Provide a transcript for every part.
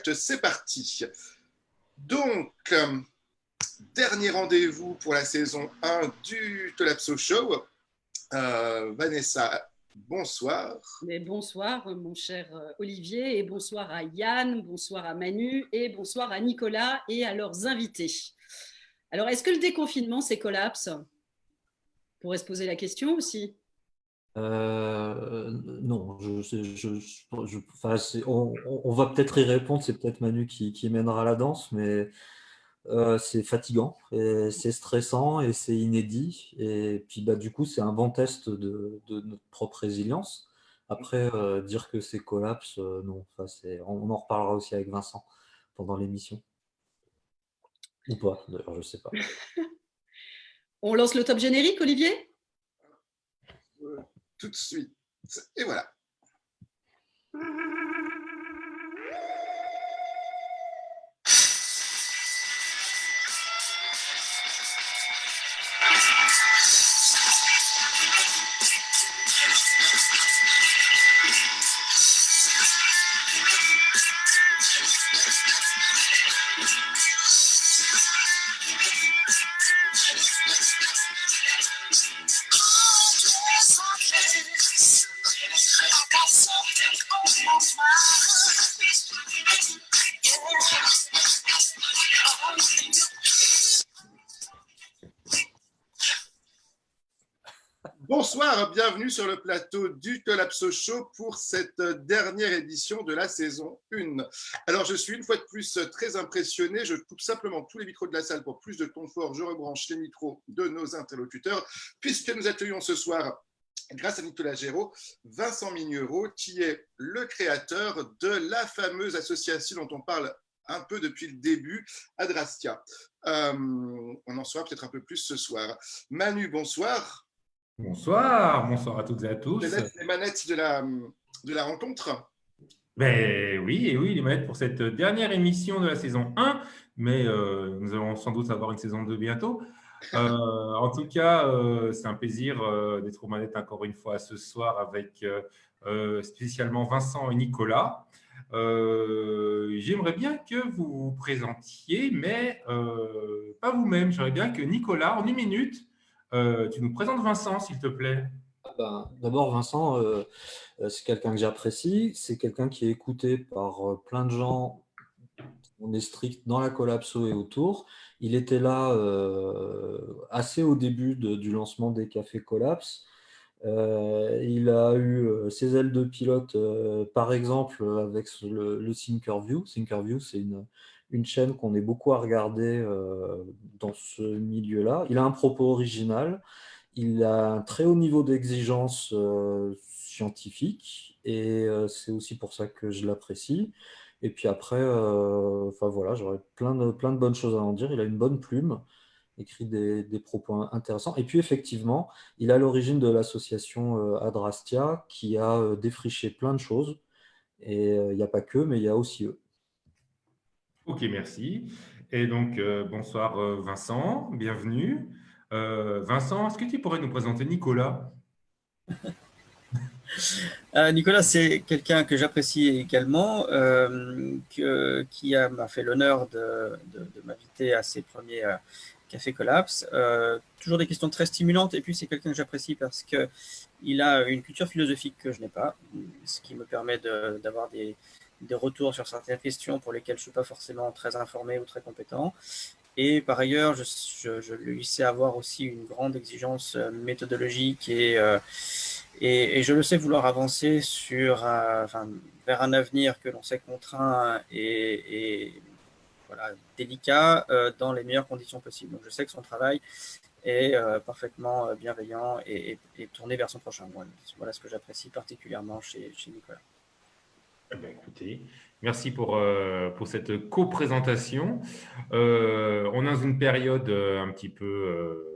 direct, c'est parti. Donc, dernier rendez-vous pour la saison 1 du Tolapso Show. Vanessa, bonsoir. Mais bonsoir, mon cher Olivier, et bonsoir à Yann, bonsoir à Manu, et bonsoir à Nicolas et à leurs invités. Alors, est-ce que le déconfinement, c'est collapse? On pourrait se poser la question aussi. Non, enfin, on va peut-être y répondre, c'est peut-être Manu qui mènera la danse, mais c'est fatigant, et c'est stressant et c'est inédit. Et puis du coup, c'est un bon test de notre propre résilience. Après, dire que c'est collapse, non. Enfin, on en reparlera aussi avec Vincent pendant l'émission. Ou pas, d'ailleurs, je ne sais pas. On lance le top générique, Olivier? Tout de suite. Et voilà. Bonsoir, bienvenue sur le plateau du Tolapso Show pour cette dernière édition de la saison 1. Alors, je suis une fois de plus très impressionné. Je coupe simplement tous les micros de la salle pour plus de confort. Je rebranche les micros de nos interlocuteurs, puisque nous accueillons ce soir, grâce à Nicolas Géraud, Vincent Mignereau, qui est le créateur de la fameuse association dont on parle un peu depuis le début, Adrastia. On en saura peut-être un peu plus ce soir. Manu, bonsoir. Bonsoir, bonsoir à toutes et à tous. Je laisse les manettes de la rencontre. Ben oui, les manettes pour cette dernière émission de la saison 1, mais nous allons sans doute avoir une saison 2 bientôt. En tout cas, c'est un plaisir d'être aux manettes encore une fois ce soir avec spécialement Vincent et Nicolas. J'aimerais bien que vous vous présentiez, mais pas vous-même. J'aimerais bien que Nicolas, en 1 minute, tu nous présentes Vincent, s'il te plaît. D'abord, Vincent, c'est quelqu'un que j'apprécie. C'est quelqu'un qui est écouté par plein de gens. On est strict dans la collapso et autour. Il était là assez au début du lancement des cafés collapse. Il a eu ses ailes de pilote, par exemple, avec le Thinkerview. Thinkerview, c'est une chaîne qu'on est beaucoup à regarder dans ce milieu-là. Il a un propos original. Il a un très haut niveau d'exigence scientifique et c'est aussi pour ça que je l'apprécie. Et puis après, enfin voilà, j'aurais plein de bonnes choses à en dire. Il a une bonne plume, écrit des propos intéressants. Et puis effectivement, il est à l'origine de l'association Adrastia qui a défriché plein de choses. Et il n'y a pas que, mais il y a aussi eux. Ok, merci. Et donc, bonsoir Vincent, bienvenue. Vincent, est-ce que tu pourrais nous présenter Nicolas? Nicolas, c'est quelqu'un que j'apprécie également, qui m'a fait l'honneur de m'inviter à ses premiers Café Collapse. Toujours des questions très stimulantes, et puis c'est quelqu'un que j'apprécie parce qu'il a une culture philosophique que je n'ai pas, ce qui me permet d'avoir des retours sur certaines questions pour lesquelles je ne suis pas forcément très informé ou très compétent. Et par ailleurs, je lui sais avoir aussi une grande exigence méthodologique et je le sais vouloir avancer vers un avenir que l'on sait contraint et voilà, délicat dans les meilleures conditions possibles. Donc je sais que son travail est parfaitement bienveillant et tourné vers son prochain. Voilà ce que j'apprécie particulièrement chez Nicolas. Eh bien, écoutez, merci pour cette co-présentation. On est dans une période un petit peu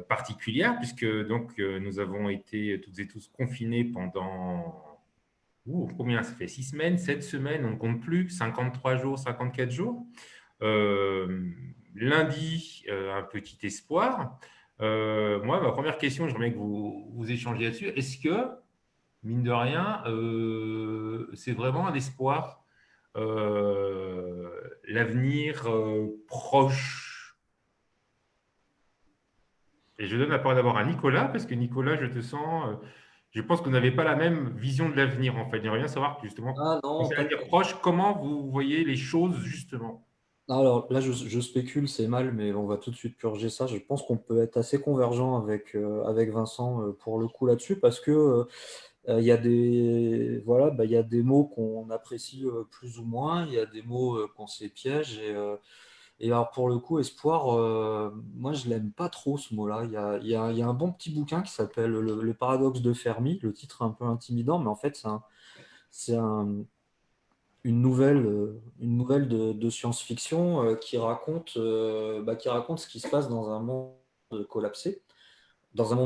particulière puisque donc, nous avons été toutes et tous confinés pendant combien ça fait 6 semaines, 7 semaines, on ne compte plus, 53 jours, 54 jours. Lundi, un petit espoir. Moi, ma première question, j'aimerais que vous échangiez là-dessus. Est-ce que, mine de rien, c'est vraiment un espoir l'avenir proche. Et je donne la parole d'abord à Nicolas, parce que Nicolas, je te sens, je pense que vous n'avez pas la même vision de l'avenir, en fait. J'aimerais bien savoir, justement, Ah quand non, c'est pas l'avenir proche, comment vous voyez les choses, justement. Alors là, je spécule, c'est mal, mais on va tout de suite purger ça. Je pense qu'on peut être assez convergent avec Vincent pour le coup là-dessus, parce que il y a voilà, il y a des mots qu'on apprécie plus ou moins, il y a des mots qu'on s'épiège. Et alors pour le coup, espoir, moi je l'aime pas trop ce mot-là. Il y a un bon petit bouquin qui s'appelle Le paradoxe de Fermi. Le titre est un peu intimidant, mais en fait c'est une nouvelle de science-fiction qui raconte ce qui se passe dans un monde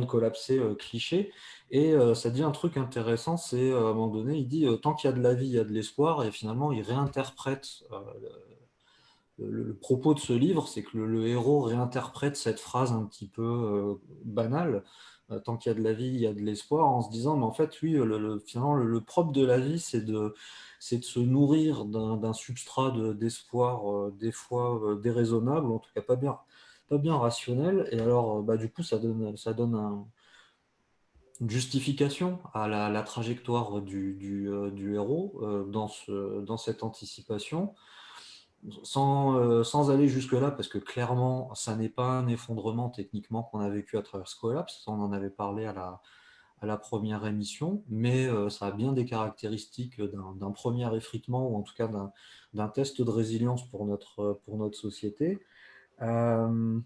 collapsé, cliché. Et ça dit un truc intéressant, c'est à un moment donné, il dit tant qu'il y a de la vie, il y a de l'espoir, et finalement il réinterprète le propos de ce livre, c'est que le héros réinterprète cette phrase un petit peu banale, tant qu'il y a de la vie, il y a de l'espoir, en se disant, mais en fait, oui, finalement, le propre de la vie, c'est de se nourrir d'un substrat d'espoir, des fois déraisonnable, ou en tout cas pas bien rationnel. Et alors, du coup, ça donne une justification à la trajectoire du héros dans cette anticipation sans aller jusque-là, parce que clairement, ça n'est pas un effondrement techniquement qu'on a vécu à travers ce collapse, on en avait parlé à la première émission, mais ça a bien des caractéristiques d'un premier effritement, ou en tout cas d'un test de résilience pour notre société. Euh,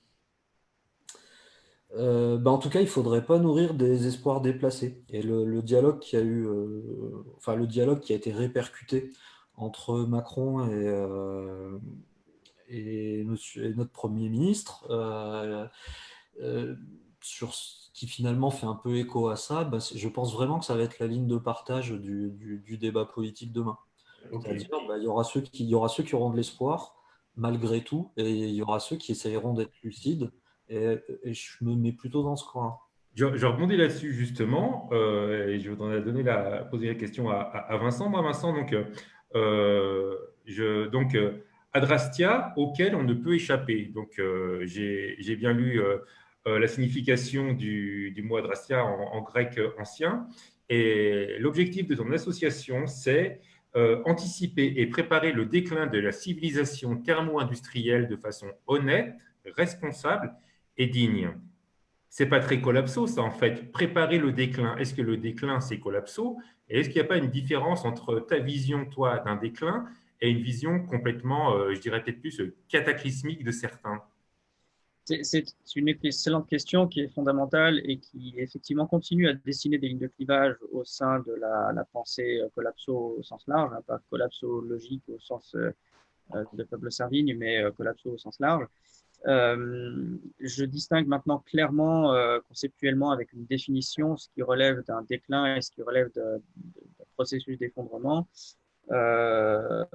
en tout cas, il ne faudrait pas nourrir des espoirs déplacés. Et le dialogue qui a eu, enfin le dialogue qui a été répercuté entre Macron et notre Premier ministre, sur ce qui finalement fait un peu écho à ça, je pense vraiment que ça va être la ligne de partage du débat politique demain. Ok. C'est-à-dire, il y aura ceux qui auront de l'espoir, malgré tout, et il y aura ceux qui essayeront d'être lucides, et je me mets plutôt dans ce coin. Je rebondis là-dessus justement, et je voudrais poser la question à Vincent. Moi, Vincent, Adrastia, auquel on ne peut échapper. Donc, j'ai bien lu la signification du mot Adrastia en grec ancien. Et l'objectif de ton association, c'est anticiper et préparer le déclin de la civilisation thermo-industrielle de façon honnête, responsable et digne. C'est pas très collapso, ça, en fait. Préparer le déclin. Est-ce que le déclin, c'est collapso? Et est-ce qu'il n'y a pas une différence entre ta vision, toi, d'un déclin et une vision complètement, je dirais peut-être plus cataclysmique de certains? C'est une excellente question qui est fondamentale et qui effectivement continue à dessiner des lignes de clivage au sein de la pensée collapso au sens large, hein, pas collapsologique au sens de Pablo Servigne, mais collapso au sens large. Je distingue maintenant clairement, conceptuellement, avec une définition, ce qui relève d'un déclin et ce qui relève d'un processus d'effondrement. Euh,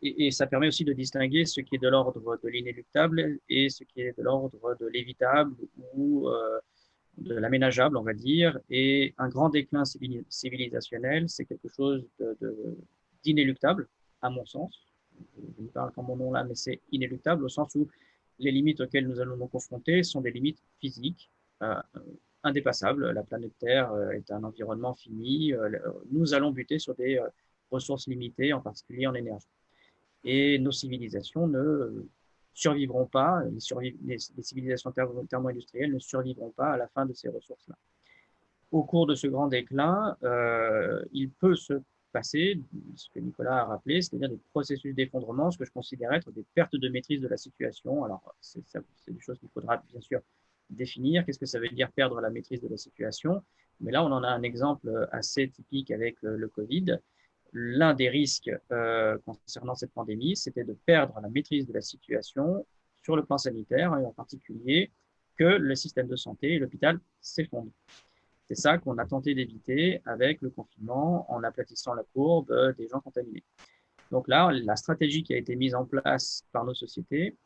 et ça permet aussi de distinguer ce qui est de l'ordre de l'inéluctable et ce qui est de l'ordre de l'évitable ou de l'aménageable, on va dire. Et un grand déclin civilisationnel, c'est quelque chose d'inéluctable, à mon sens. Je ne parle qu'en mon nom là, mais c'est inéluctable au sens où les limites auxquelles nous allons nous confronter sont des limites physiques, euh, indépassables. La planète Terre est un environnement fini. Nous allons buter sur des ressources limitées, en particulier en énergie. Et nos civilisations ne survivront pas, les civilisations thermo-industrielles ne survivront pas à la fin de ces ressources-là. Au cours de ce grand déclin, il peut se passer ce que Nicolas a rappelé, c'est-à-dire des processus d'effondrement, ce que je considère être des pertes de maîtrise de la situation. Alors, c'est des choses qu'il faudra bien sûr définir. Qu'est-ce que ça veut dire perdre la maîtrise de la situation? Mais là, on en a un exemple assez typique avec le Covid. L'un des risques concernant cette pandémie, c'était de perdre la maîtrise de la situation sur le plan sanitaire, et en particulier que le système de santé et l'hôpital s'effondrent. C'est ça qu'on a tenté d'éviter avec le confinement en aplatissant la courbe des gens contaminés. Donc là, la stratégie qui a été mise en place par nos sociétés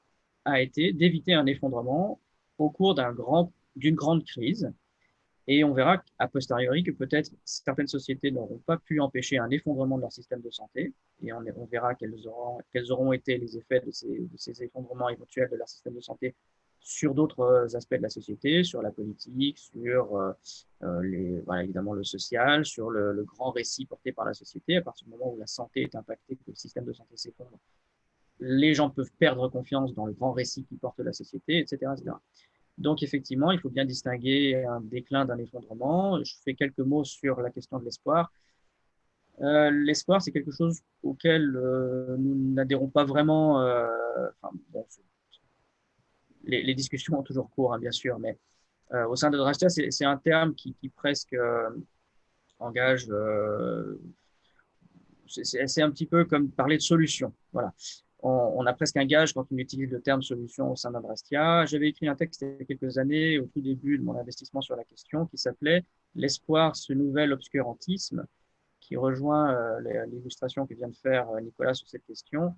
a été d'éviter un effondrement au cours d'une grande crise. Et on verra a posteriori que peut-être certaines sociétés n'auront pas pu empêcher un effondrement de leur système de santé. et on verra quels auront été les effets de ces effondrements éventuels de leur système de santé sur d'autres aspects de la société, sur la politique, sur voilà, évidemment le social, sur le grand récit porté par la société. À partir du moment où la santé est impactée, que le système de santé s'effondre, les gens peuvent perdre confiance dans le grand récit qui porte la société, etc., etc. Donc, effectivement, il faut bien distinguer un déclin d'un effondrement. Je fais quelques mots sur la question de l'espoir. L'espoir, c'est quelque chose auquel nous n'adhérons pas vraiment. Enfin, bon, les discussions ont toujours cours, hein, bien sûr, mais au sein de Drashtia, c'est un terme qui presque engage. C'est un petit peu comme parler de solution. Voilà. On a presque un gage quand on utilise le terme solution au sein d'Adrastia. J'avais écrit un texte il y a quelques années, au tout début de mon investissement sur la question, qui s'appelait L'espoir, ce nouvel obscurantisme, qui rejoint l'illustration que vient de faire Nicolas sur cette question.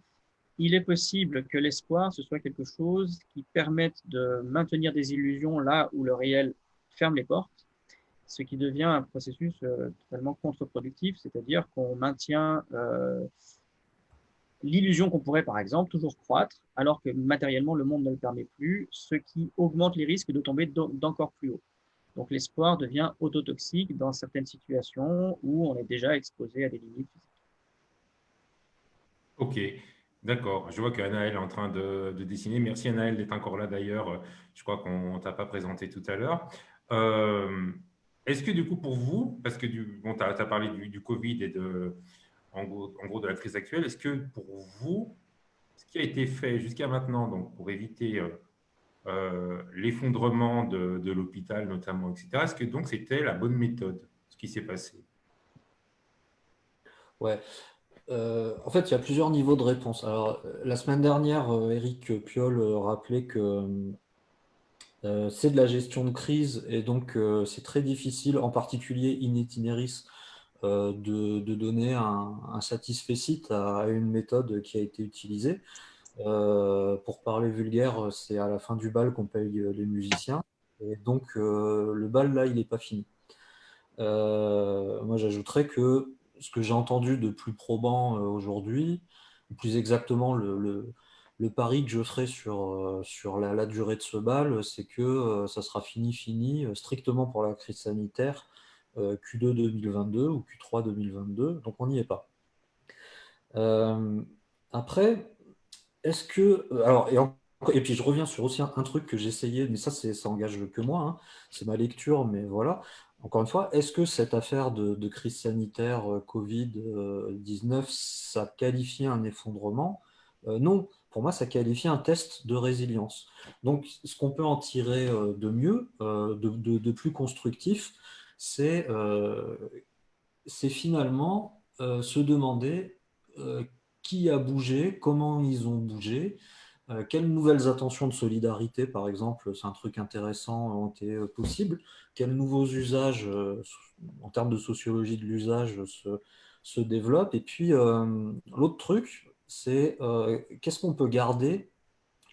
Il est possible que l'espoir, ce soit quelque chose qui permette de maintenir des illusions là où le réel ferme les portes, ce qui devient un processus totalement contre-productif, c'est-à-dire qu'on maintient l'illusion qu'on pourrait, par exemple, toujours croître, alors que matériellement, le monde ne le permet plus, ce qui augmente les risques de tomber d'encore plus haut. Donc l'espoir devient autotoxique dans certaines situations où on est déjà exposé à des limites physiques. Ok, d'accord. Je vois qu'Anaël est en train de dessiner. Merci Anaël d'être encore là d'ailleurs. Je crois qu'on ne t'a pas présenté tout à l'heure. Euh, Est-ce que du coup pour vous, parce que bon, tu as parlé du Covid et en gros de la crise actuelle, est-ce que pour vous, ce qui a été fait jusqu'à maintenant donc pour éviter l'effondrement de l'hôpital notamment, etc., est-ce que donc c'était la bonne méthode, ce qui s'est passé? Ouais. En fait, il y a plusieurs niveaux de réponse. Alors, la semaine dernière, Éric Piolle rappelait que c'est de la gestion de crise et donc c'est très difficile, en particulier in itineris, de donner un satisfecit à une méthode qui a été utilisée. Pour parler vulgaire, c'est à la fin du bal qu'on paye les musiciens. Et donc, le bal, là, il n'est pas fini. Moi, j'ajouterais que ce que j'ai entendu de plus probant aujourd'hui, ou plus exactement le pari que je ferai sur la durée de ce bal, c'est que ça sera fini, strictement pour la crise sanitaire, Q2 2022 ou Q3 2022, donc on n'y est pas. Euh, Après, est-ce que... alors, et puis je reviens sur aussi un truc que j'ai essayé, mais ça engage que moi, hein, c'est ma lecture, mais voilà. Encore une fois, est-ce que cette affaire de crise sanitaire Covid-19, ça qualifie un effondrement? Non, pour moi, ça qualifie un test de résilience. Donc, ce qu'on peut en tirer de mieux, de plus constructif, c'est finalement se demander qui a bougé, comment ils ont bougé, quelles nouvelles attentions de solidarité, par exemple, c'est un truc intéressant, ont été possibles, quels nouveaux usages en termes de sociologie de l'usage se développent. Et puis, l'autre truc, c'est qu'est-ce qu'on peut garder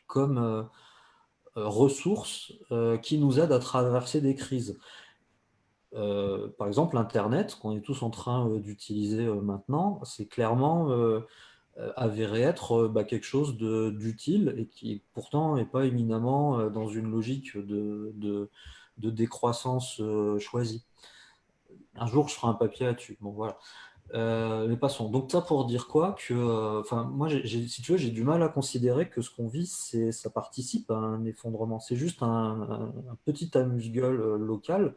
comme ressources qui nous aident à traverser des crises. Par exemple, Internet, qu'on est tous en train d'utiliser maintenant, c'est clairement avéré être quelque chose d'utile et qui pourtant n'est pas éminemment dans une logique de décroissance choisie. Un jour, je ferai un papier là-dessus. Bon, voilà. Mais passons. Donc, ça pour dire quoi que, enfin, moi, si tu veux, j'ai du mal à considérer que ce qu'on vit, ça participe à un effondrement. C'est juste un petit amuse-gueule local.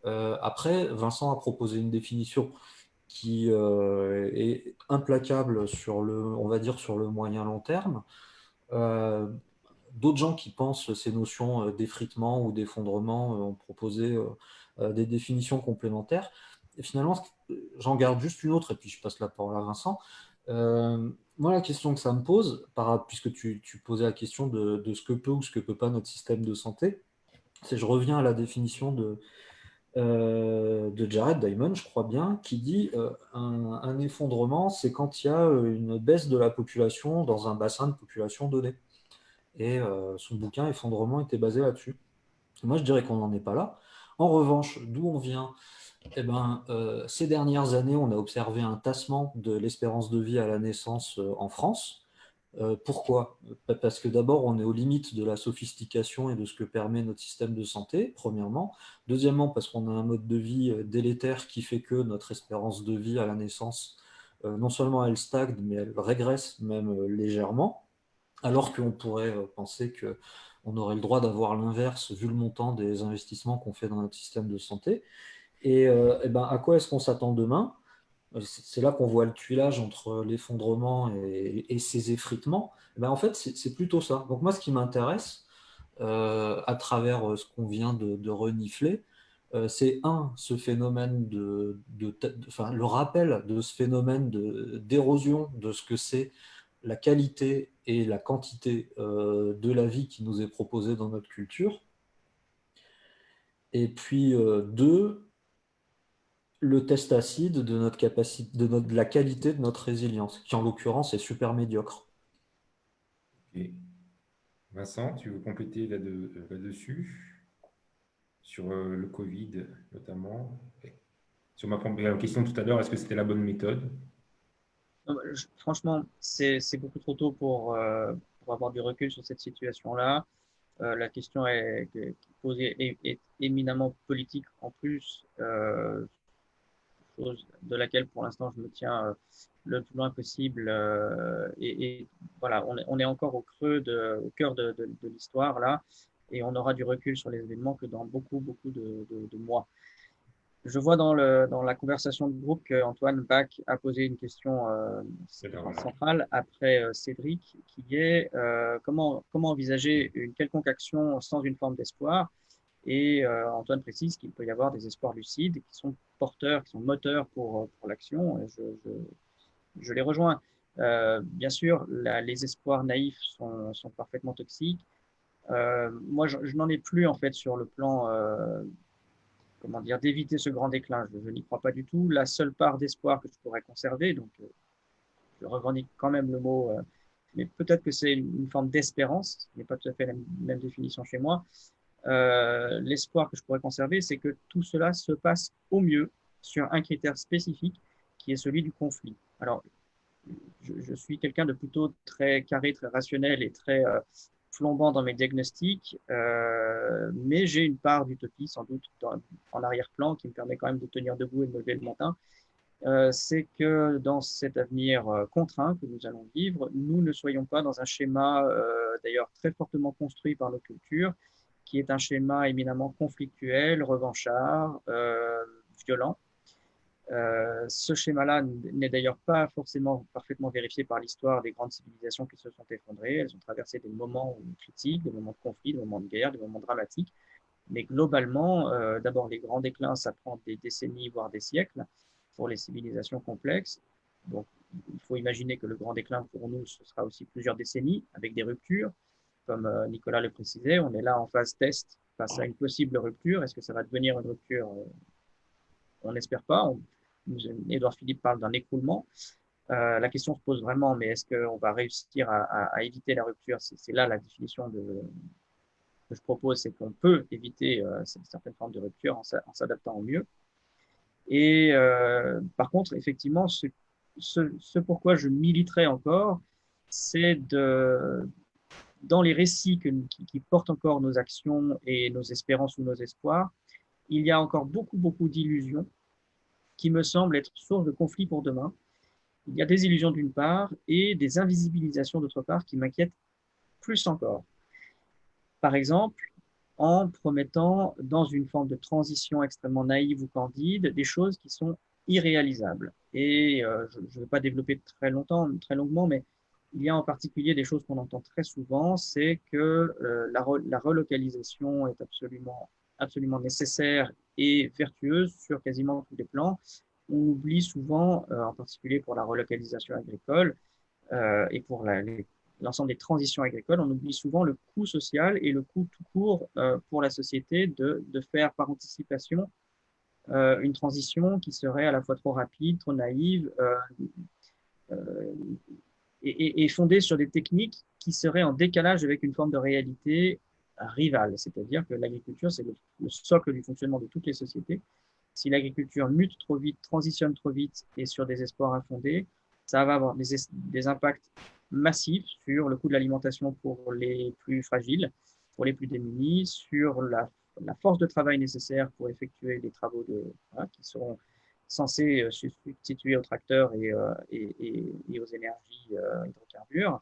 Après, Vincent a proposé une définition qui est implacable sur on va dire, sur le moyen long terme. D'autres gens qui pensent ces notions d'effritement ou d'effondrement ont proposé des définitions complémentaires. Et finalement, j'en garde juste une autre et puis je passe la parole à Vincent. Moi, la question que ça me pose, puisque tu posais la question de ce que peut ou ce que peut pas notre système de santé, c'est je reviens à la définition de Jared Diamond, je crois bien, qui dit un effondrement, c'est quand il y a une baisse de la population dans un bassin de population donné. Et son bouquin Effondrement était basé là-dessus. Moi, je dirais qu'on n'en est pas là. En revanche, d'où on vient, Eh ben, ces dernières années, on a observé un tassement de l'espérance de vie à la naissance en France. Pourquoi? Parce que d'abord, on est aux limites de la sophistication et de ce que permet notre système de santé, premièrement. Deuxièmement, parce qu'on a un mode de vie délétère qui fait que notre espérance de vie à la naissance, non seulement elle stagne, mais elle régresse même légèrement, alors qu'on pourrait penser qu'on aurait le droit d'avoir l'inverse vu le montant des investissements qu'on fait dans notre système de santé. Et ben, à quoi est-ce qu'on s'attend demain? C'est là qu'on voit le tuilage entre l'effondrement et ces effritements. Eh ben, en fait, c'est plutôt ça. Donc moi, ce qui m'intéresse, à travers ce qu'on vient de renifler, c'est ce phénomène enfin, le rappel de ce phénomène d'érosion de ce que c'est la qualité et la quantité de la vie qui nous est proposée dans notre culture. Et puis, deux, le test acide de notre capacité, de la qualité de notre résilience, qui en l'occurrence est super médiocre. Et Vincent, tu veux compléter là-dessus, sur le Covid notamment? Sur ma première question tout à l'heure, est-ce que c'était la bonne méthode? Non, franchement, c'est beaucoup trop tôt pour avoir du recul sur cette situation-là. La question est posée est éminemment politique en plus, chose de laquelle pour l'instant je me tiens le plus loin possible. Et voilà, on est encore au cœur de l'histoire là, et on aura du recul sur les événements que dans beaucoup de mois. Je vois dans la conversation de groupe qu'Antoine Bach a posé une question centrale après Cédric, qui est comment envisager une quelconque action sans une forme d'espoir. Et Antoine précise qu'il peut y avoir des espoirs lucides qui sont porteurs, qui sont moteurs pour l'action. Et je les rejoins. Bien sûr, les espoirs naïfs sont parfaitement toxiques. Moi, je n'en ai plus en fait sur le plan comment dire, d'éviter ce grand déclin. Je n'y crois pas du tout. La seule part d'espoir que je pourrais conserver, donc je revendique quand même le mot, mais peut-être que c'est une forme d'espérance, ce n'est pas tout à fait la même définition chez moi. L'espoir que je pourrais conserver, c'est que tout cela se passe au mieux sur un critère spécifique qui est celui du conflit. Alors, je suis quelqu'un de plutôt très carré, très rationnel et très flambant dans mes diagnostics, mais j'ai une part d'utopie sans doute en arrière-plan qui me permet quand même de tenir debout et de me lever le matin. C'est que dans cet avenir contraint que nous allons vivre, nous ne soyons pas dans un schéma d'ailleurs très fortement construit par nos cultures, qui est un schéma éminemment conflictuel, revanchard, violent. Ce schéma-là n'est d'ailleurs pas forcément parfaitement vérifié par l'histoire des grandes civilisations qui se sont effondrées. Elles ont traversé des moments critiques, des moments de conflit, des moments de guerre, des moments dramatiques. Mais globalement, d'abord, les grands déclins, ça prend des décennies, voire des siècles pour les civilisations complexes. Donc, il faut imaginer que le grand déclin, pour nous, ce sera aussi plusieurs décennies, avec des ruptures. Comme Nicolas le précisait, on est là en phase test face à une possible rupture. Est-ce que ça va devenir une rupture? On n'espère pas. Édouard Philippe parle d'un écroulement. La question se pose vraiment, mais est-ce qu'on va réussir à éviter la rupture? C'est là la définition que je propose, c'est qu'on peut éviter certaines formes de rupture en s'adaptant au mieux. Et par contre, effectivement, ce pourquoi je militerai encore, c'est dans les récits qui portent encore nos actions et nos espérances ou nos espoirs, il y a encore beaucoup d'illusions qui me semblent être source de conflits pour demain. Il y a des illusions d'une part et des invisibilisations d'autre part qui m'inquiètent plus encore. Par exemple, en promettant dans une forme de transition extrêmement naïve ou candide des choses qui sont irréalisables. Et je ne vais pas développer très longuement, mais il y a en particulier des choses qu'on entend très souvent, c'est que la relocalisation est absolument nécessaire et vertueuse sur quasiment tous les plans. On oublie souvent, en particulier pour la relocalisation agricole et pour l'ensemble des transitions agricoles, on oublie souvent le coût social et le coût tout court pour la société de faire par anticipation une transition qui serait à la fois trop rapide, trop naïve et fondée sur des techniques qui seraient en décalage avec une forme de réalité rivale. C'est-à-dire que l'agriculture, c'est le socle du fonctionnement de toutes les sociétés. Si l'agriculture mute trop vite, transitionne trop vite et sur des espoirs infondés, ça va avoir des impacts massifs sur le coût de l'alimentation pour les plus fragiles, pour les plus démunis, sur la force de travail nécessaire pour effectuer les travaux qui seront censés se substituer aux tracteurs et aux énergies hydrocarbures.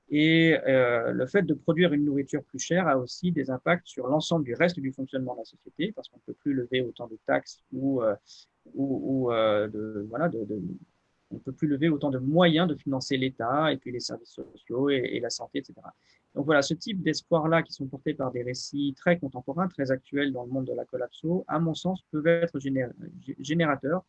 Et le fait de produire une nourriture plus chère a aussi des impacts sur l'ensemble du reste du fonctionnement de la société, parce qu'on ne peut plus lever autant de taxes on ne peut plus lever autant de moyens de financer l'État et puis les services sociaux et la santé, etc. Donc voilà, ce type d'espoirs-là qui sont portés par des récits très contemporains, très actuels dans le monde de la collapso, à mon sens, peuvent être générateurs,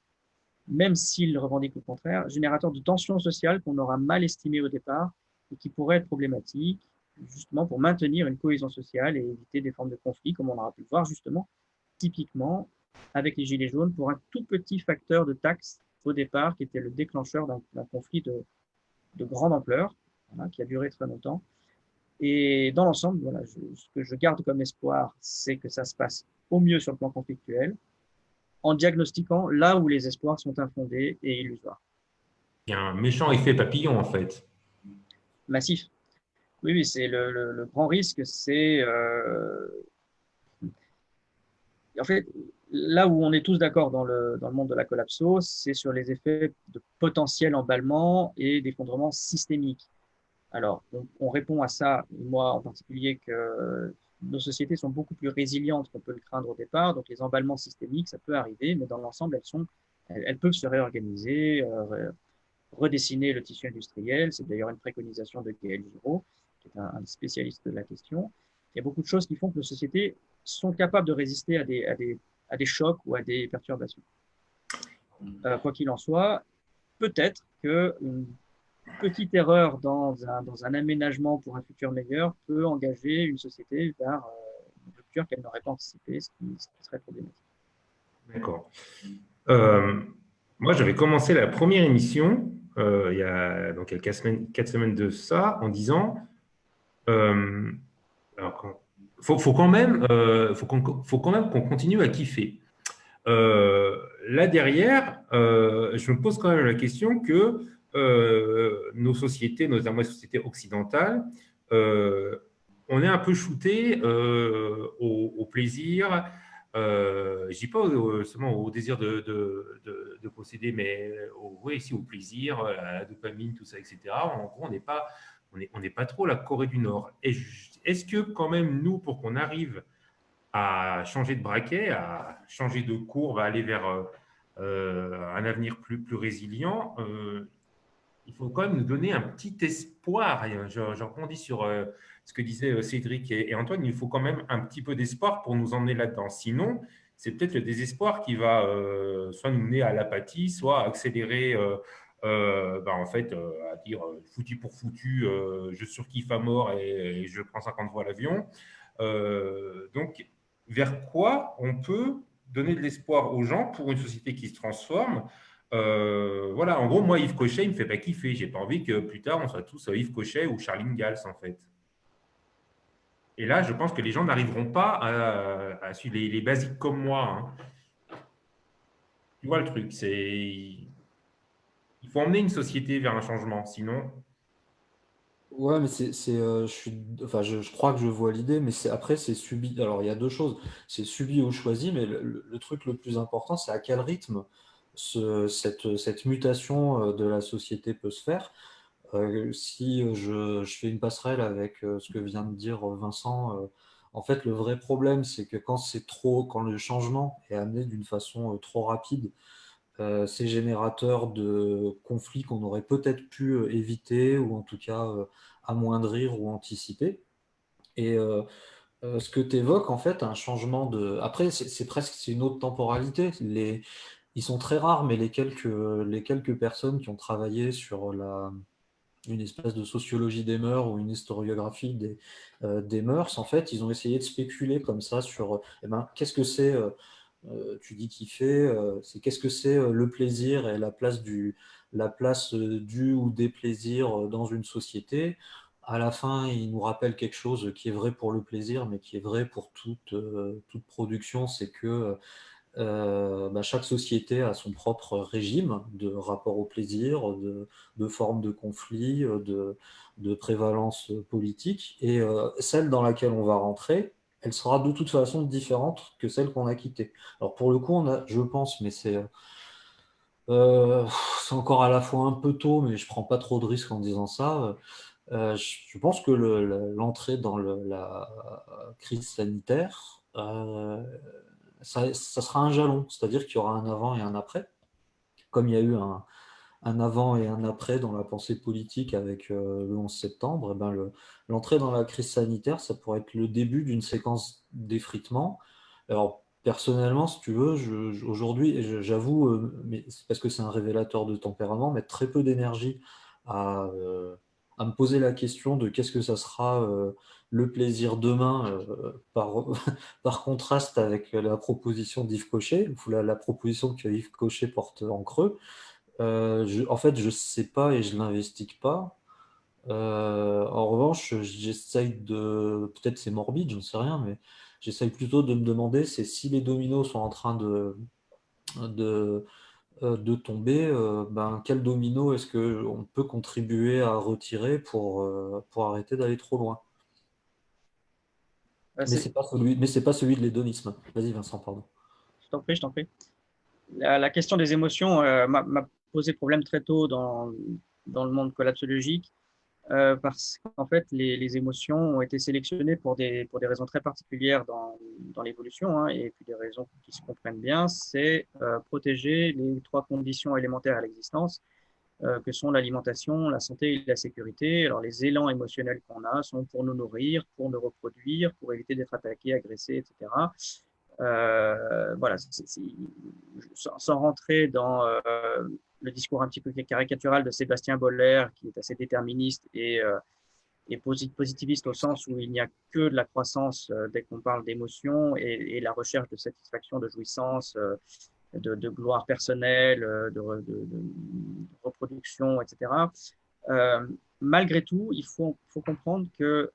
même s'ils revendiquent le contraire, générateurs de tensions sociales qu'on aura mal estimées au départ et qui pourraient être problématiques justement pour maintenir une cohésion sociale et éviter des formes de conflit, comme on aura pu le voir justement, typiquement avec les Gilets jaunes, pour un tout petit facteur de taxe au départ, qui était le déclencheur d'un conflit de grande ampleur, voilà, qui a duré très longtemps. Et dans l'ensemble, voilà, ce que je garde comme espoir, c'est que ça se passe au mieux sur le plan conflictuel, en diagnostiquant là où les espoirs sont infondés et illusoires. Il y a un méchant effet papillon, en fait. Massif. Oui, oui, c'est le grand risque, c'est en fait, là où on est tous d'accord dans le monde de la collapso, c'est sur les effets de potentiel emballement et d'effondrement systémique. Alors, on répond à ça, moi en particulier, que nos sociétés sont beaucoup plus résilientes qu'on peut le craindre au départ. Donc, les emballements systémiques, ça peut arriver, mais dans l'ensemble, elles peuvent se réorganiser, redessiner le tissu industriel. C'est d'ailleurs une préconisation de Gaël Giraud, qui est un spécialiste de la question. Il y a beaucoup de choses qui font que nos sociétés sont capables de résister à des chocs ou à des perturbations. Quoi qu'il en soit, peut-être qu'une petite erreur dans un aménagement pour un futur meilleur peut engager une société vers une rupture qu'elle n'aurait pas anticipée, ce qui serait problématique. D'accord. Moi, j'avais commencé la première émission il y a donc 4 semaines de ça en disant faut quand même qu'on continue à kiffer. Là derrière, je me pose quand même la question que nos sociétés, notamment les sociétés occidentales, on est un peu shooté au plaisir. Je dis pas seulement au désir de posséder, mais au plaisir, à la dopamine, tout ça, etc. En gros, on n'est pas trop la Corée du Nord. Et est-ce que quand même, nous, pour qu'on arrive à changer de braquet, à changer de courbe, à aller vers un avenir plus résilient, il faut quand même nous donner un petit espoir. Je rebondis sur ce que disaient Cédric et Antoine. Il faut quand même un petit peu d'espoir pour nous emmener là-dedans. Sinon, c'est peut-être le désespoir qui va soit nous mener à l'apathie, soit accélérer en fait, à dire foutu pour foutu, je surkiffe à mort et je prends 50 fois l'avion. Donc, vers quoi on peut donner de l'espoir aux gens pour une société qui se transforme? Voilà, en gros, moi, Yves Cochet, il me fait pas kiffer. J'ai pas envie que plus tard, on soit tous Yves Cochet ou Charline Gals, en fait. Et là, je pense que les gens n'arriveront pas à suivre les basiques comme moi. Hein. Tu vois le truc, il faut emmener une société vers un changement, sinon… Ouais, mais je crois que je vois l'idée, mais après, c'est subi. Alors, il y a deux choses. C'est subi ou choisi, mais le truc le plus important, c'est à quel rythme cette mutation de la société peut se faire. Si je fais une passerelle avec ce que vient de dire Vincent, en fait, le vrai problème, c'est que quand le changement est amené d'une façon trop rapide, c'est générateur de conflits qu'on aurait peut-être pu éviter ou en tout cas amoindrir ou anticiper. Et ce que tu évoques, en fait, un changement de… Après, c'est une autre temporalité. Ils sont très rares, mais les quelques personnes qui ont travaillé sur une espèce de sociologie des mœurs ou une historiographie des mœurs, en fait, ils ont essayé de spéculer comme ça sur qu'est-ce que c'est, tu dis kiffer, c'est qu'est-ce que c'est le plaisir et la place du ou des plaisirs dans une société. À la fin, ils nous rappellent quelque chose qui est vrai pour le plaisir, mais qui est vrai pour toute production, c'est que chaque société a son propre régime de rapport au plaisir, de forme de conflit, de prévalence politique. Et celle dans laquelle on va rentrer, elle sera de toute façon différente que celle qu'on a quittée. Alors pour le coup, je pense, mais c'est encore à la fois un peu tôt, mais je prends pas trop de risques en disant ça. Je pense que l'entrée dans la crise sanitaire, ça sera un jalon, c'est-à-dire qu'il y aura un avant et un après, comme il y a eu un avant et un après dans la pensée politique avec le 11 septembre. Eh ben l'entrée dans la crise sanitaire, ça pourrait être le début d'une séquence d'effritement. Alors, personnellement, si tu veux, aujourd'hui, j'avoue, mais c'est parce que c'est un révélateur de tempérament, mettre très peu d'énergie à me poser la question de qu'est-ce que ça sera le plaisir demain par contraste avec la proposition d'Yves Cochet, ou la proposition que Yves Cochet porte en creux. En fait, je sais pas et je l'investigue pas. En revanche, j'essaye peut-être c'est morbide, j'en sais rien, mais j'essaye plutôt de me demander c'est si les dominos sont en train de, de tomber, quel domino est-ce qu'on peut contribuer à retirer pour arrêter d'aller trop loin? C'est- Mais c'est pas celui de l'hédonisme. Vas-y, Vincent, pardon. Je t'en prie, je t'en prie. La question des émotions m'a posé problème très tôt dans le monde collapsologique, parce qu'en fait, les émotions ont été sélectionnées pour des raisons très particulières dans l'évolution, hein, et puis des raisons qui se comprennent bien, c'est protéger les trois conditions élémentaires à l'existence, que sont l'alimentation, la santé et la sécurité. Alors, les élans émotionnels qu'on a sont pour nous nourrir, pour nous reproduire, pour éviter d'être attaqués, agressés, etc. Voilà, sans rentrer dans le discours un petit peu caricatural de Sébastien Boller, qui est assez déterministe et positiviste au sens où il n'y a que de la croissance dès qu'on parle d'émotion et la recherche de satisfaction, de jouissance, de gloire personnelle, de reproduction, etc. Euh, Malgré tout, il faut comprendre que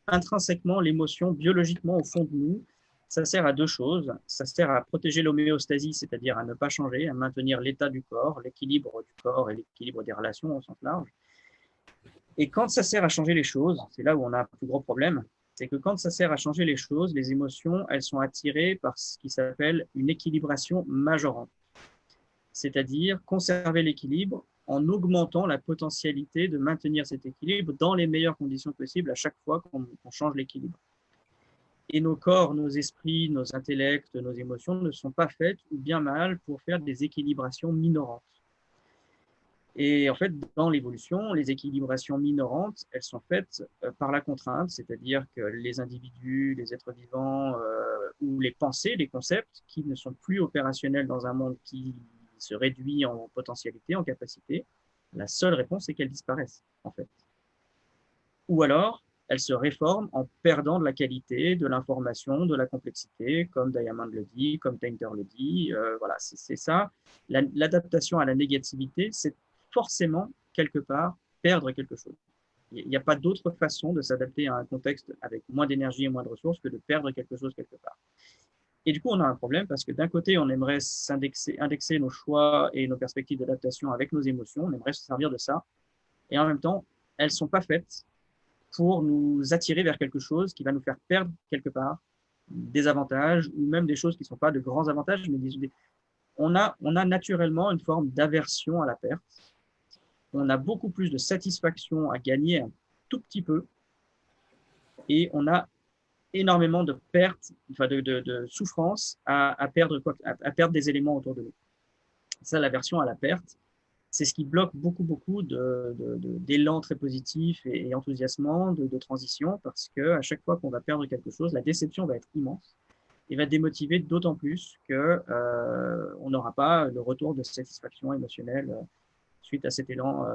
intrinsèquement, l'émotion, biologiquement, au fond de nous, ça sert à deux choses. Ça sert à protéger l'homéostasie, c'est-à-dire à ne pas changer, à maintenir l'état du corps, l'équilibre du corps et l'équilibre des relations au sens large. Et quand ça sert à changer les choses, c'est là où on a un plus gros problème, c'est que quand ça sert à changer les choses, les émotions, elles sont attirées par ce qui s'appelle une équilibration majorante, c'est-à-dire conserver l'équilibre en augmentant la potentialité de maintenir cet équilibre dans les meilleures conditions possibles à chaque fois qu'on change l'équilibre. Et nos corps, nos esprits, nos intellects, nos émotions ne sont pas faites, ou bien mal, pour faire des équilibrations minorantes. Et en fait, dans l'évolution, les équilibrations minorantes, elles sont faites par la contrainte, c'est-à-dire que les individus, les êtres vivants ou les pensées, les concepts qui ne sont plus opérationnels dans un monde qui se réduit en potentialité, en capacité, la seule réponse, c'est qu'elles disparaissent, en fait. Ou alors, elles se réforment en perdant de la qualité, de l'information, de la complexité, comme Diamond le dit, comme Tainter le dit. Voilà, c'est ça. L'adaptation à la négativité, c'est forcément, quelque part, perdre quelque chose. Il n'y a pas d'autre façon de s'adapter à un contexte avec moins d'énergie et moins de ressources que de perdre quelque chose quelque part. Et du coup, on a un problème parce que d'un côté, on aimerait indexer nos choix et nos perspectives d'adaptation avec nos émotions, on aimerait se servir de ça, et en même temps, elles ne sont pas faites pour nous attirer vers quelque chose qui va nous faire perdre quelque part des avantages ou même des choses qui ne sont pas de grands avantages, mais on a naturellement une forme d'aversion à la perte. On a beaucoup plus de satisfaction à gagner un tout petit peu et on a énormément de pertes, enfin de souffrance à perdre des éléments autour de nous. Ça, l'aversion à la perte, c'est ce qui bloque beaucoup d'élan très positif et enthousiasmant de transition, parce qu'à chaque fois qu'on va perdre quelque chose, la déception va être immense et va démotiver d'autant plus qu'on n'aura pas le retour de satisfaction émotionnelle suite à cet élan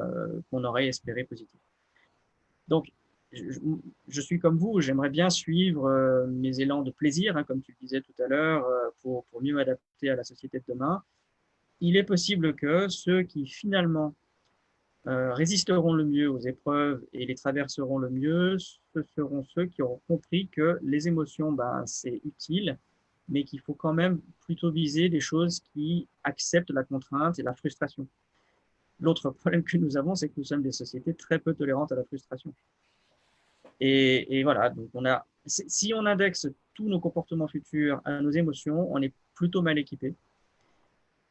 qu'on aurait espéré positif. Donc, je suis comme vous, j'aimerais bien suivre mes élans de plaisir, hein, comme tu le disais tout à l'heure, pour mieux m'adapter à la société de demain. Il est possible que ceux qui finalement résisteront le mieux aux épreuves et les traverseront le mieux, ce seront ceux qui auront compris que les émotions, ben, c'est utile, mais qu'il faut quand même plutôt viser des choses qui acceptent la contrainte et la frustration. L'autre problème que nous avons, c'est que nous sommes des sociétés très peu tolérantes à la frustration. Et voilà, donc si on indexe tous nos comportements futurs à nos émotions, on est plutôt mal équipé.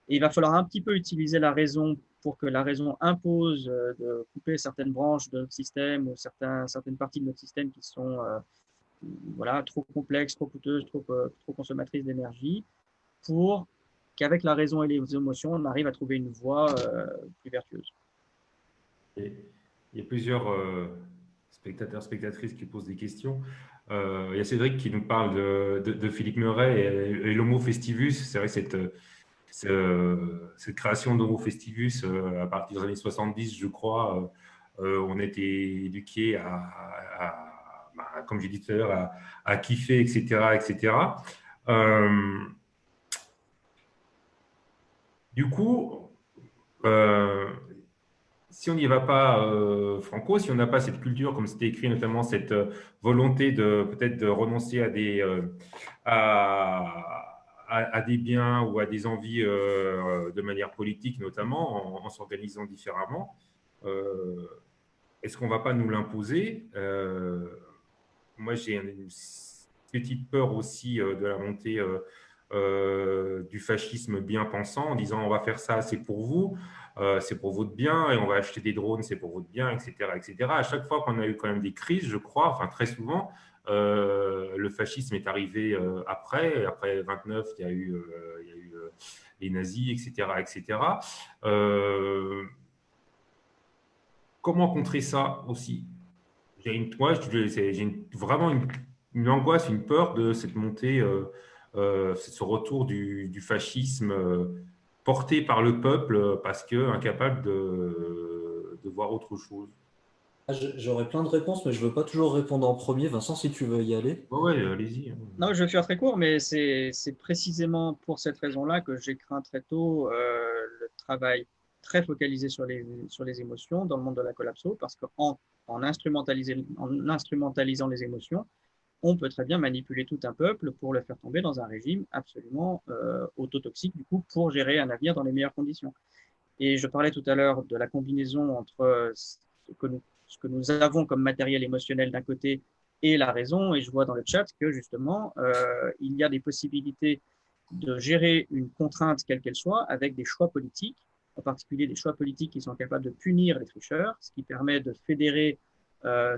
Et il va falloir un petit peu utiliser la raison pour que la raison impose de couper certaines branches de notre système ou certaines parties de notre système qui sont voilà, trop complexes, trop coûteuses, trop consommatrices d'énergie, pour qu'avec la raison et les émotions, on arrive à trouver une voie plus vertueuse. Et il y a plusieurs spectateurs, spectatrices qui posent des questions. Il y a Cédric qui nous parle de Philippe Meuret et l'Homo Festivus. C'est vrai que cette création d'Homo Festivus, à partir des années 70, je crois, on était éduqués comme j'ai dit tout à l'heure, à kiffer, etc. etc. Du coup, si on n'y va pas franco, si on n'a pas cette culture, comme c'était écrit, notamment cette volonté peut-être de renoncer à des biens ou à des envies de manière politique, notamment en s'organisant différemment, est-ce qu'on ne va pas nous l'imposer? Moi, j'ai une petite peur aussi de la montée du fascisme bien pensant, en disant on va faire ça, c'est pour vous. C'est pour votre bien, et on va acheter des drones, c'est pour votre bien, etc., etc. À chaque fois qu'on a eu quand même des crises, je crois, enfin très souvent, le fascisme est arrivé après 29, il y a eu les nazis, etc., etc. Comment contrer ça aussi? J'ai vraiment une angoisse, une peur de cette montée, ce retour du fascisme porté par le peuple parce qu'incapable de voir autre chose. J'aurais plein de réponses, mais je veux pas toujours répondre en premier. Vincent, si tu veux y aller. Ouais, allez-y. Non, je vais faire très court, mais c'est précisément pour cette raison-là que j'ai craint très tôt le travail très focalisé sur les émotions dans le monde de la collapso, parce qu'en instrumentalisant les émotions, on peut très bien manipuler tout un peuple pour le faire tomber dans un régime absolument autotoxique, du coup, pour gérer un avenir dans les meilleures conditions. Et je parlais tout à l'heure de la combinaison entre ce que nous avons comme matériel émotionnel d'un côté et la raison, et je vois dans le chat que justement, il y a des possibilités de gérer une contrainte quelle qu'elle soit avec des choix politiques, en particulier des choix politiques qui sont capables de punir les tricheurs, ce qui permet de fédérer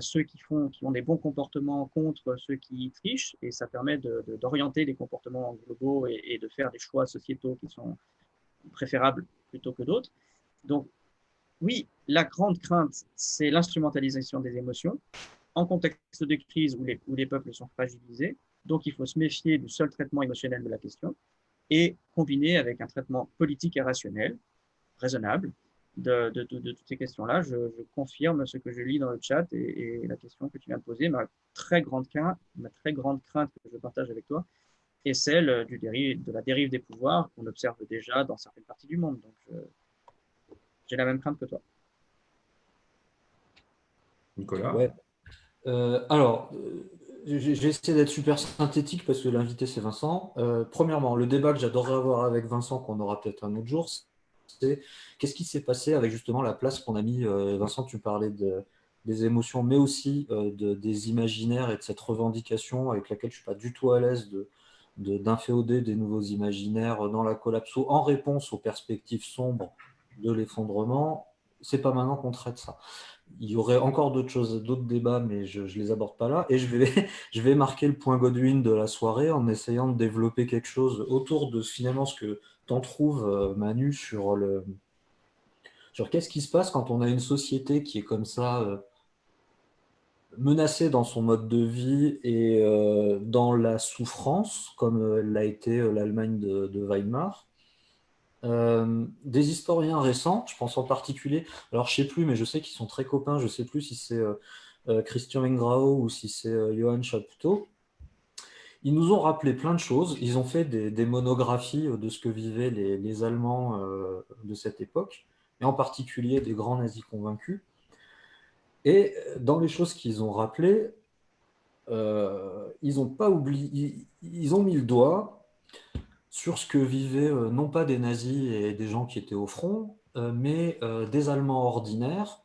ceux qui ont des bons comportements contre ceux qui trichent, et ça permet d'orienter les comportements globaux et de faire des choix sociétaux qui sont préférables plutôt que d'autres. Donc, oui, la grande crainte, c'est l'instrumentalisation des émotions en contexte de crise où les peuples sont fragilisés. Donc, il faut se méfier du seul traitement émotionnel de la question et combiner avec un traitement politique et rationnel, raisonnable, de toutes ces questions-là. Je confirme ce que je lis dans le chat et la question que tu viens de poser. Ma très grande crainte que je partage avec toi est celle de la dérive des pouvoirs qu'on observe déjà dans certaines parties du monde. Donc, j'ai la même crainte que toi. Nicolas? Ouais. Alors, j'ai essayé d'être super synthétique parce que l'invité, c'est Vincent. Premièrement, le débat que j'adorerais avoir avec Vincent, qu'on aura peut-être un autre jour, c'est qu'est-ce qui s'est passé avec justement la place qu'on a mis, Vincent, tu parlais des émotions, mais aussi des imaginaires et de cette revendication avec laquelle je ne suis pas du tout à l'aise d'inféoder des nouveaux imaginaires dans la collapso en réponse aux perspectives sombres de l'effondrement. C'est pas maintenant qu'on traite ça. Il y aurait encore d'autres choses, d'autres débats, mais je ne les aborde pas là. Et je vais marquer le point Godwin de la soirée en essayant de développer quelque chose autour de finalement ce que tu en trouves, Manu, sur qu'est-ce qui se passe quand on a une société qui est comme ça, menacée dans son mode de vie et dans la souffrance, comme l'a été l'Allemagne de Weimar. Des historiens récents, je pense en particulier, alors je sais plus, mais je sais qu'ils sont très copains, je sais plus si c'est Christian Ingrao ou si c'est Johann Chapoutot. Ils nous ont rappelé plein de choses, ils ont fait des monographies de ce que vivaient les Allemands de cette époque, et en particulier des grands nazis convaincus. Et dans les choses qu'ils ont rappelées, ils ont pas oublié, ils ont mis le doigt sur ce que vivaient non pas des nazis et des gens qui étaient au front, mais des Allemands ordinaires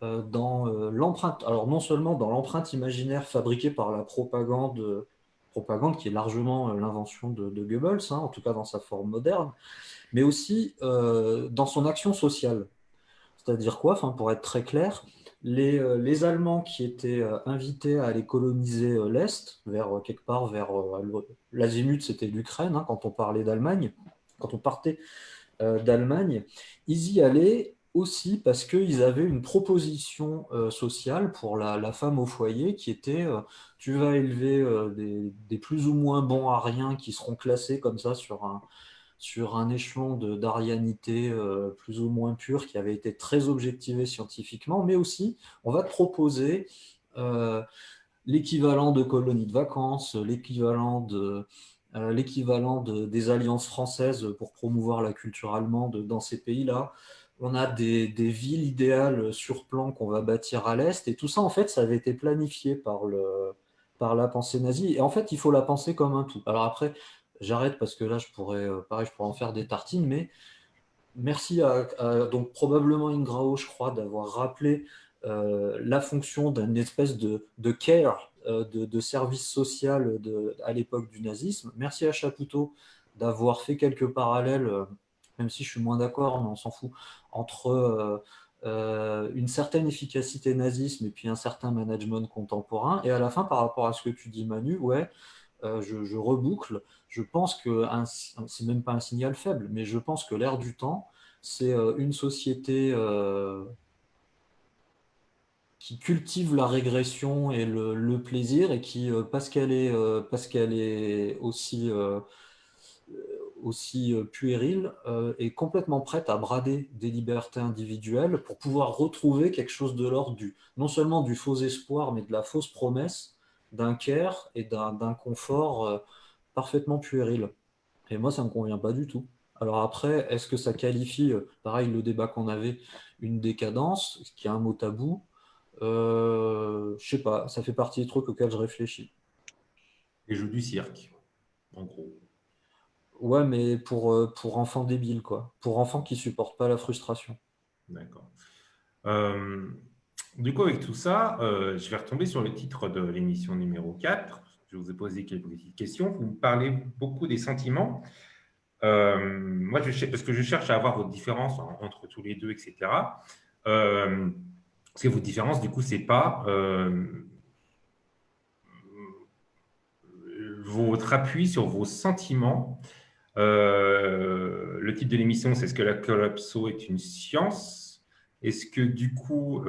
dans l'empreinte, alors non seulement dans l'empreinte imaginaire fabriquée par la propagande qui est largement l'invention de Goebbels, hein, en tout cas dans sa forme moderne, mais aussi dans son action sociale. C'est-à-dire quoi? Enfin, pour être très clair, les Allemands qui étaient invités à aller coloniser l'Est, vers quelque part vers l'azimut, c'était l'Ukraine, hein, quand on parlait d'Allemagne, quand on partait d'Allemagne, ils y allaient aussi parce qu'ils avaient une proposition sociale pour la femme au foyer qui était tu vas élever des plus ou moins bons à rien qui seront classés comme ça sur un échelon d'arianité plus ou moins pur qui avait été très objectivé scientifiquement, mais aussi on va te proposer euh, l'équivalent de colonies de vacances, des alliances françaises pour promouvoir la culture allemande dans ces pays-là. On a des villes idéales sur plan qu'on va bâtir à l'Est. Et tout ça, en fait, ça avait été planifié par la pensée nazie. Et en fait, il faut la penser comme un tout. Alors après, j'arrête parce que là, pareil, je pourrais en faire des tartines, mais merci donc probablement Ingrao, je crois, d'avoir rappelé la fonction d'une espèce de care, de service social à l'époque du nazisme. Merci à Chapoutot d'avoir fait quelques parallèles, même si je suis moins d'accord, mais on s'en fout, entre une certaine efficacité nazisme et puis un certain management contemporain. Et à la fin, par rapport à ce que tu dis, Manu, ouais, je reboucle. Je pense que c'est même pas un signal faible, mais je pense que l'ère du temps, c'est une société qui cultive la régression et le plaisir et qui, parce qu'elle est aussi puérile, est complètement prête à brader des libertés individuelles pour pouvoir retrouver quelque chose de l'ordre non seulement du faux espoir, mais de la fausse promesse d'un care et d'un confort parfaitement puéril. Et moi, ça ne me convient pas du tout. Alors après, est-ce que ça qualifie, pareil, le débat qu'on avait, une décadence, ce qui est un mot tabou? Je sais pas, ça fait partie des trucs auxquels je réfléchis. Les jeux du cirque, en gros. Ouais, mais pour enfants débiles, quoi. Pour enfants qui supportent pas la frustration. D'accord. Euh, du coup, avec tout ça, je vais retomber sur le titre de l'émission numéro 4. Je vous ai posé quelques petites questions. Vous me parlez beaucoup des sentiments. Moi, parce que je cherche à avoir vos différences entre tous les deux, etc. Parce que vos différences, du coup, c'est pas votre appui sur vos sentiments. Le titre de l'émission, c'est: est-ce que la collapso est une science? Est-ce que du coup,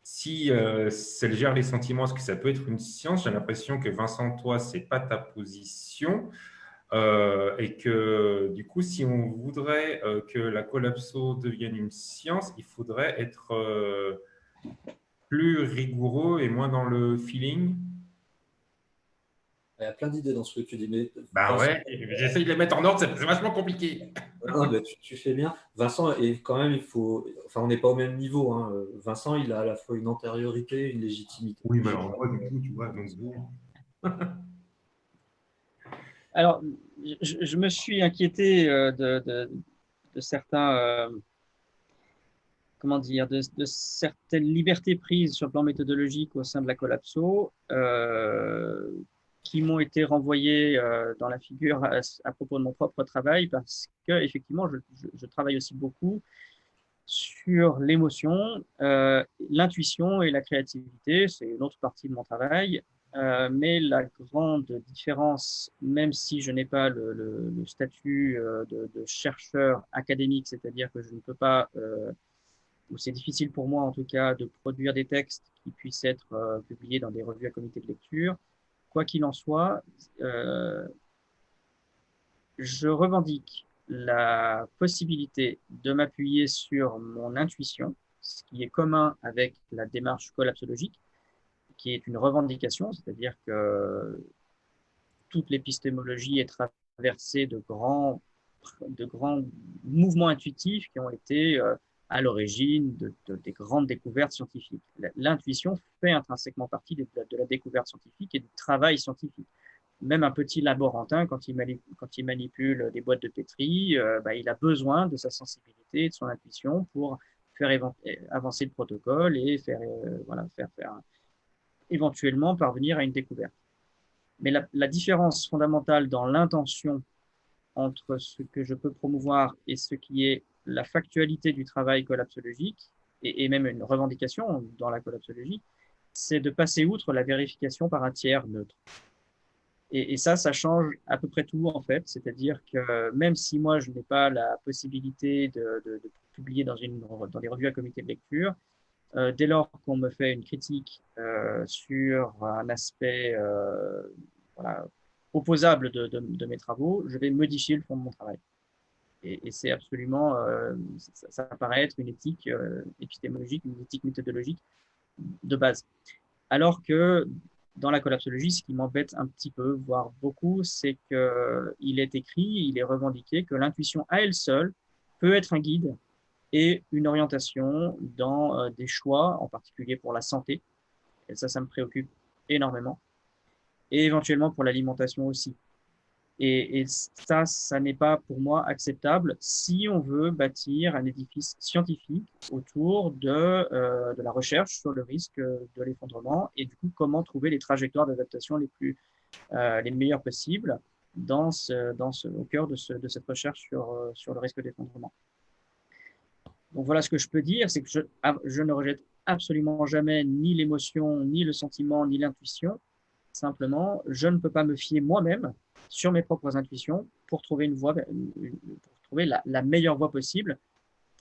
si elle gère les sentiments, est-ce que ça peut être une science? J'ai l'impression que Vincent, toi, c'est pas ta position. Et que du coup, si on voudrait que la collapso devienne une science, il faudrait être plus rigoureux et moins dans le feeling. Il y a plein d'idées dans ce que tu dis, mais Bah Vincent, ouais, j'essaye de les mettre en ordre, c'est vachement compliqué. non, mais tu fais bien. Vincent, et quand même, enfin, on n'est pas au même niveau, hein. Vincent, il a à la fois une antériorité et une légitimité. Oui, mais alors moi, du coup, tu vois, donc vous. Alors, je me suis inquiété de certains, comment dire, de certaines libertés prises sur le plan méthodologique au sein de la collapso, qui m'ont été renvoyées dans la figure à propos de mon propre travail, parce que effectivement, je travaille aussi beaucoup sur l'émotion, l'intuition et la créativité. C'est une autre partie de mon travail. Mais la grande différence, même si je n'ai pas le statut de chercheur académique, c'est-à-dire que je ne peux pas, ou c'est difficile pour moi en tout cas, de produire des textes qui puissent être publiés dans des revues à comité de lecture, quoi qu'il en soit, je revendique la possibilité de m'appuyer sur mon intuition, ce qui est commun avec la démarche collapsologique, qui est une revendication, c'est-à-dire que toute l'épistémologie est traversée de grands mouvements intuitifs qui ont été à l'origine des grandes découvertes scientifiques. L'intuition fait intrinsèquement partie de la découverte scientifique et du travail scientifique. Même un petit laborantin, quand il manipule des boîtes de pétri, il a besoin de sa sensibilité et de son intuition pour faire avancer le protocole et faire éventuellement parvenir à une découverte. Mais la différence fondamentale dans l'intention entre ce que je peux promouvoir et ce qui est la factualité du travail collapsologique, et même une revendication dans la collapsologie, c'est de passer outre la vérification par un tiers neutre. Et ça change à peu près tout, en fait. C'est-à-dire que même si moi, je n'ai pas la possibilité de publier dans des revues à comité de lecture, dès lors qu'on me fait une critique sur un aspect opposable de mes travaux, je vais modifier le fond de mon travail. Et c'est absolument, ça paraît être une éthique épistémologique, une éthique méthodologique de base. Alors que dans la collapsologie, ce qui m'embête un petit peu, voire beaucoup, c'est qu'il est écrit, il est revendiqué que l'intuition à elle seule peut être un guide et une orientation dans des choix, en particulier pour la santé. Et ça me préoccupe énormément. Et éventuellement pour l'alimentation aussi. Et ça n'est pas pour moi acceptable si on veut bâtir un édifice scientifique autour de la recherche sur le risque de l'effondrement et du coup comment trouver les trajectoires d'adaptation les meilleures possibles au cœur de cette recherche sur le risque d'effondrement. Donc voilà ce que je peux dire, c'est que je ne rejette absolument jamais ni l'émotion, ni le sentiment, ni l'intuition. Simplement, je ne peux pas me fier moi-même sur mes propres intuitions pour trouver la meilleure voie possible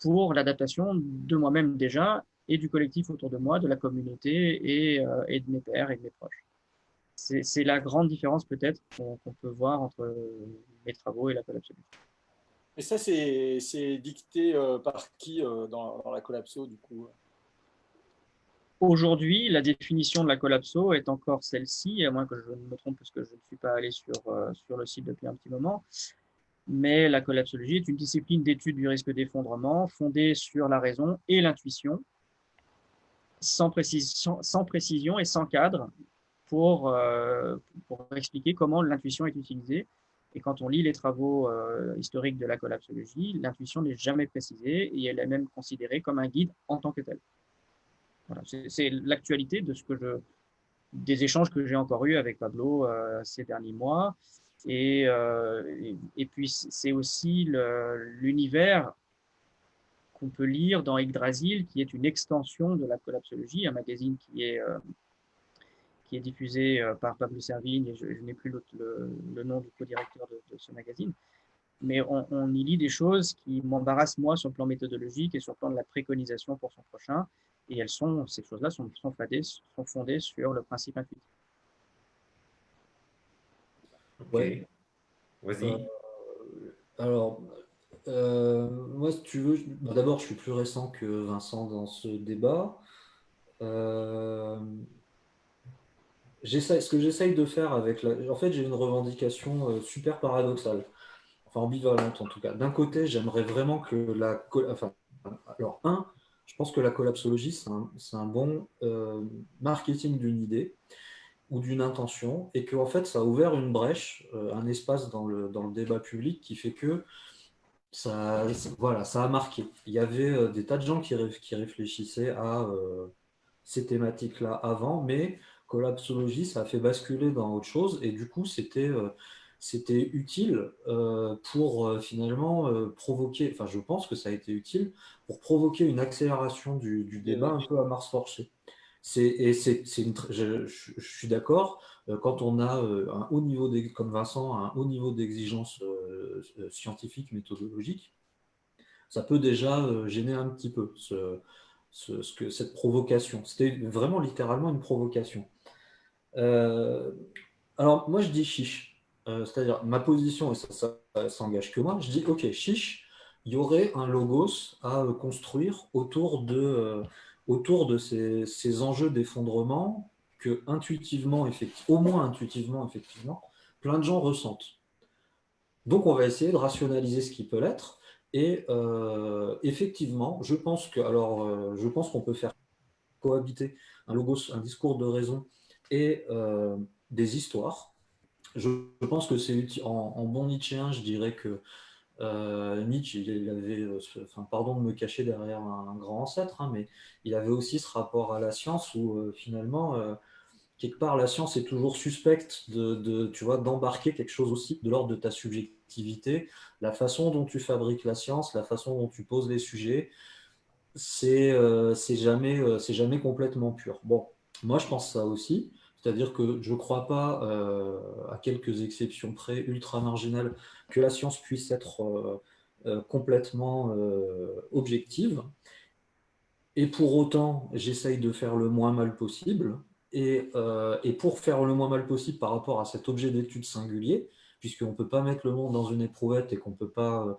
pour l'adaptation de moi-même déjà et du collectif autour de moi, de la communauté et de mes pairs et de mes proches. C'est la grande différence peut-être qu'on peut voir entre mes travaux et la collapsologie. Et ça, c'est dicté par qui dans la collapso, du coup? Aujourd'hui, la définition de la collapso est encore celle-ci, à moins que je ne me trompe parce que je ne suis pas allé sur le site depuis un petit moment. Mais la collapsologie est une discipline d'étude du risque d'effondrement fondée sur la raison et l'intuition, sans précision et sans cadre pour expliquer comment l'intuition est utilisée. Et quand on lit les travaux historiques de la collapsologie, l'intuition n'est jamais précisée et elle est même considérée comme un guide en tant que tel. Voilà, c'est l'actualité des échanges que j'ai encore eus avec Pablo ces derniers mois. Et puis, c'est aussi l'univers qu'on peut lire dans Yggdrasil, qui est une extension de la collapsologie, un magazine qui est diffusé par Pablo Servigne, et je n'ai plus le nom du co-directeur de ce magazine. Mais on y lit des choses qui m'embarrassent, moi, sur le plan méthodologique et sur le plan de la préconisation pour son prochain. Et ces choses-là sont fondées sur le principe intuitif. Ok. Ouais. Vas-y. Alors, moi, si tu veux, d'abord, je suis plus récent que Vincent dans ce débat. Ce que j'essaye de faire en fait, j'ai une revendication super paradoxale, enfin ambivalente en tout cas. D'un côté, j'aimerais vraiment que alors, je pense que la collapsologie, c'est un bon marketing d'une idée ou d'une intention, et que en fait, ça a ouvert une brèche, un espace dans le débat public qui fait que voilà, ça a marqué. Il y avait des tas de gens qui réfléchissaient à ces thématiques-là avant, mais collapsologie, ça a fait basculer dans autre chose, et du coup, c'était utile pour finalement provoquer, enfin, je pense que ça a été utile pour provoquer une accélération du débat un peu à marche forcée. Je suis d'accord, quand on a un haut niveau, comme Vincent, un haut niveau d'exigence scientifique, méthodologique, ça peut déjà gêner un petit peu cette provocation. C'était vraiment littéralement une provocation. Alors, moi, je dis chiche. C'est-à-dire, ma position, et ça s'engage que moi, je dis, ok, chiche, il y aurait un logos à construire autour de ces enjeux d'effondrement que intuitivement, au moins intuitivement, effectivement, plein de gens ressentent. Donc, on va essayer de rationaliser ce qui peut l'être. Et effectivement, je pense qu'on peut faire cohabiter un logos, un discours de raison et des histoires. je pense que c'est utile. En bon nietzschéen, je dirais que Nietzsche, il avait, enfin, pardon de me cacher derrière un grand ancêtre, hein, mais il avait aussi ce rapport à la science où finalement, quelque part, la science est toujours suspecte tu vois, d'embarquer quelque chose aussi de l'ordre de ta subjectivité. La façon dont tu fabriques la science, la façon dont tu poses les sujets, c'est jamais complètement pur. Bon, moi je pense ça aussi, c'est-à-dire que je ne crois pas, à quelques exceptions près, ultra marginales, que la science puisse être complètement objective. Et pour autant, j'essaye de faire le moins mal possible. Et pour faire le moins mal possible par rapport à cet objet d'étude singulier, puisqu'on ne peut pas mettre le monde dans une éprouvette et qu'on ne peut pas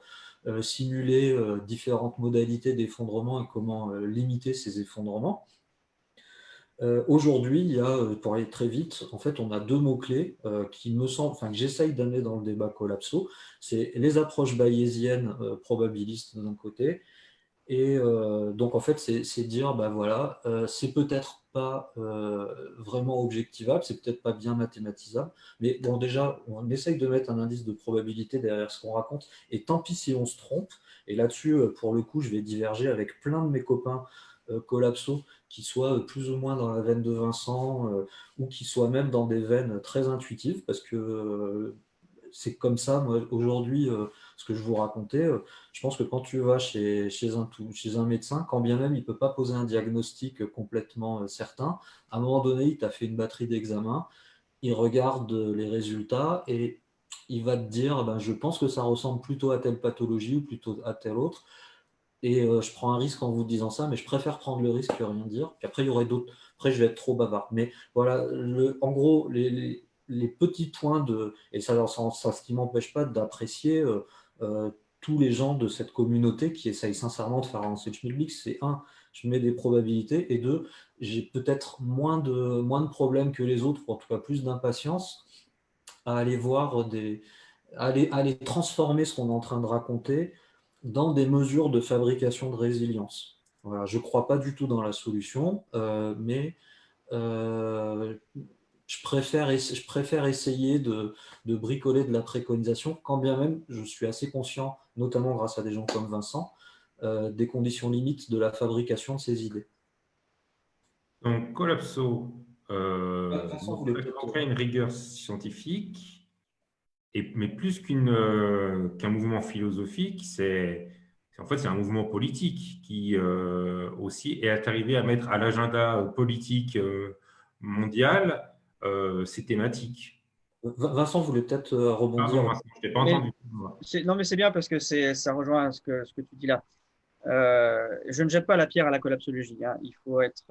simuler différentes modalités d'effondrement et comment limiter ces effondrements, aujourd'hui, il y a, pour aller très vite, en fait, on a deux mots-clés qui me semblent, enfin, que j'essaye d'amener dans le débat collapso. C'est les approches bayésiennes probabilistes d'un côté et donc, en fait, c'est dire, bah voilà, c'est peut-être pas vraiment objectivable, c'est peut-être pas bien mathématisable, mais bon, déjà, on essaye de mettre un indice de probabilité derrière ce qu'on raconte, et tant pis si on se trompe. Et là-dessus, pour le coup, je vais diverger avec plein de mes copains collapso, qui soient plus ou moins dans la veine de Vincent, ou qui soient même dans des veines très intuitives, parce que c'est comme ça, moi, aujourd'hui, ce que je vous racontais, je pense que quand tu vas chez un médecin, quand bien même il ne peut pas poser un diagnostic complètement certain, à un moment donné, il t'a fait une batterie d'examens, il regarde les résultats et il va te dire, ben, je pense que ça ressemble plutôt à telle pathologie ou plutôt à telle autre. Et je prends un risque en vous disant ça, mais je préfère prendre le risque que rien dire. Puis après, il y aurait d'autres. Après, je vais être trop bavard. Mais voilà, en gros, les petits points de. Et ça ce qui m'empêche pas d'apprécier euh, tous les gens de cette communauté qui essayent sincèrement de faire avancer le schmilblick. C'est un, je mets des probabilités. Et deux, j'ai peut-être moins de problèmes que les autres, ou en tout cas plus d'impatience à aller voir aller transformer ce qu'on est en train de raconter dans des mesures de fabrication de résilience. Voilà, je ne crois pas du tout dans la solution, mais euh, je préfère essayer de bricoler de la préconisation, quand bien même je suis assez conscient, notamment grâce à des gens comme Vincent, des conditions limites de la fabrication de ces idées. Donc, Collapso Vincent nous voulait fait peut-être. montrer une rigueur scientifique, mais plus qu'un mouvement philosophique, en fait, c'est un mouvement politique qui aussi est arrivé à mettre à l'agenda politique mondial ces thématiques. Vincent voulait peut-être Pardon, rebondir. Vincent, je ne t'ai pas Mais entendu. non, mais c'est bien parce que ça rejoint ce que tu dis là. Je ne jette pas la pierre à la collapsologie, hein. Il faut être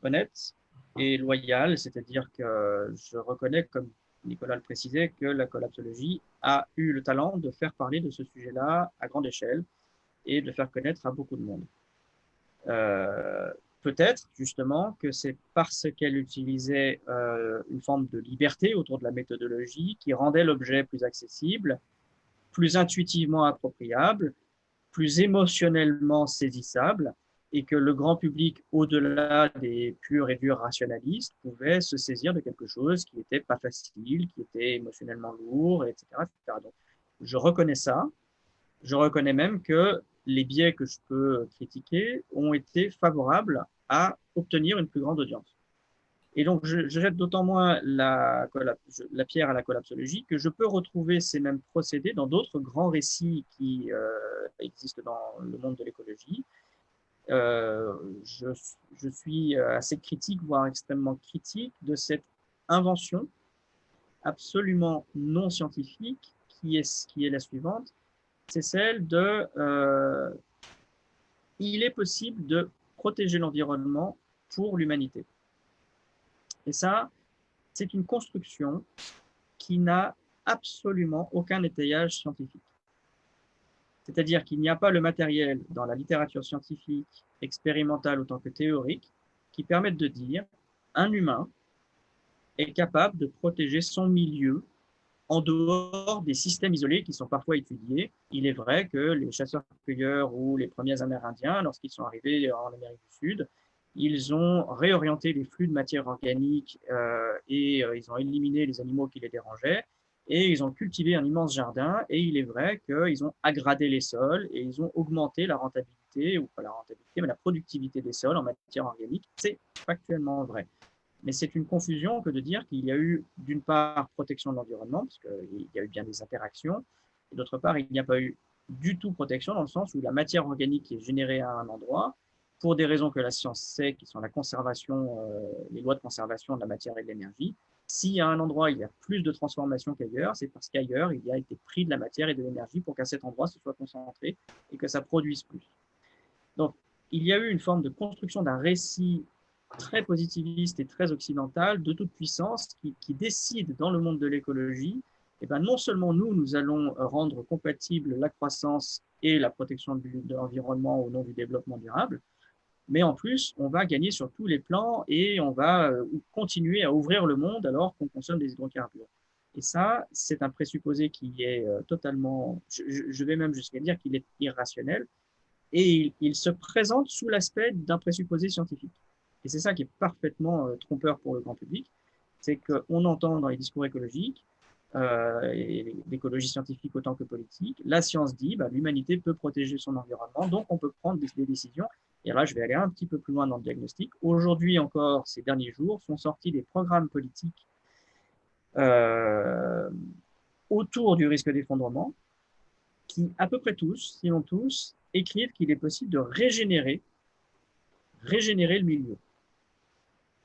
honnête et loyal, c'est-à-dire que je reconnais, comme Nicolas le précisait, que la collapsologie a eu le talent de faire parler de ce sujet-là à grande échelle et de le faire connaître à beaucoup de monde. Euh, Peut-être justement que c'est parce qu'elle utilisait une forme de liberté autour de la méthodologie qui rendait l'objet plus accessible, plus intuitivement appropriable, plus émotionnellement saisissable, et que le grand public, au-delà des purs et durs rationalistes, pouvait se saisir de quelque chose qui n'était pas facile, qui était émotionnellement lourd, etc., etc. Donc, je reconnais ça. Je reconnais même que les biais que je peux critiquer ont été favorables à obtenir une plus grande audience. Et donc, je jette d'autant moins la pierre à la collapsologie que je peux retrouver ces mêmes procédés dans d'autres grands récits qui existent dans le monde de l'écologie. Euh, je, je suis assez critique, voire extrêmement critique, de cette invention absolument non scientifique qui est la suivante. C'est celle de il est possible de protéger l'environnement pour l'humanité. Et ça, c'est une construction qui n'a absolument aucun étayage scientifique. C'est-à-dire qu'il n'y a pas le matériel dans la littérature scientifique, expérimentale autant que théorique, qui permette de dire un humain est capable de protéger son milieu en dehors des systèmes isolés qui sont parfois étudiés. Il est vrai que les chasseurs-cueilleurs ou les premiers Amérindiens, lorsqu'ils sont arrivés en Amérique du Sud, ils ont réorienté les flux de matière organique et ils ont éliminé les animaux qui les dérangeaient. et ils ont cultivé un immense jardin, et il est vrai qu'ils ont agrandé les sols et ils ont augmenté la rentabilité, ou pas la rentabilité, mais la productivité des sols en matière organique. C'est factuellement vrai. Mais c'est une confusion que de dire qu'il y a eu, d'une part, protection de l'environnement, parce qu'il y a eu bien des interactions, et d'autre part, il n'y a pas eu du tout protection, dans le sens où la matière organique qui est générée à un endroit, pour des raisons que la science sait, qui sont la conservation, les lois de conservation de la matière et de l'énergie, si à un endroit il y a plus de transformation qu'ailleurs, c'est parce qu'ailleurs il y a été pris de la matière et de l'énergie pour qu'à cet endroit ce soit concentré et que ça produise plus. Donc, il y a eu une forme de construction d'un récit très positiviste et très occidental de toute puissance qui décide dans le monde de l'écologie, et ben non seulement nous allons rendre compatible la croissance et la protection de l'environnement au nom du développement durable, mais en plus, on va gagner sur tous les plans et on va continuer à ouvrir le monde alors qu'on consomme des hydrocarbures. Et ça, c'est un présupposé qui est totalement, je vais même jusqu'à dire qu'il est irrationnel, et il se présente sous l'aspect d'un présupposé scientifique. Et c'est ça qui est parfaitement trompeur pour le grand public, c'est qu'on entend dans les discours écologiques, et l'écologie scientifique autant que politique, la science dit l'humanité peut protéger son environnement, donc on peut prendre des décisions. Et là, je vais aller un petit peu plus loin dans le diagnostic. Aujourd'hui encore, ces derniers jours, sont sortis des programmes politiques autour du risque d'effondrement, qui, à peu près tous, sinon tous, écrivent qu'il est possible de régénérer le milieu.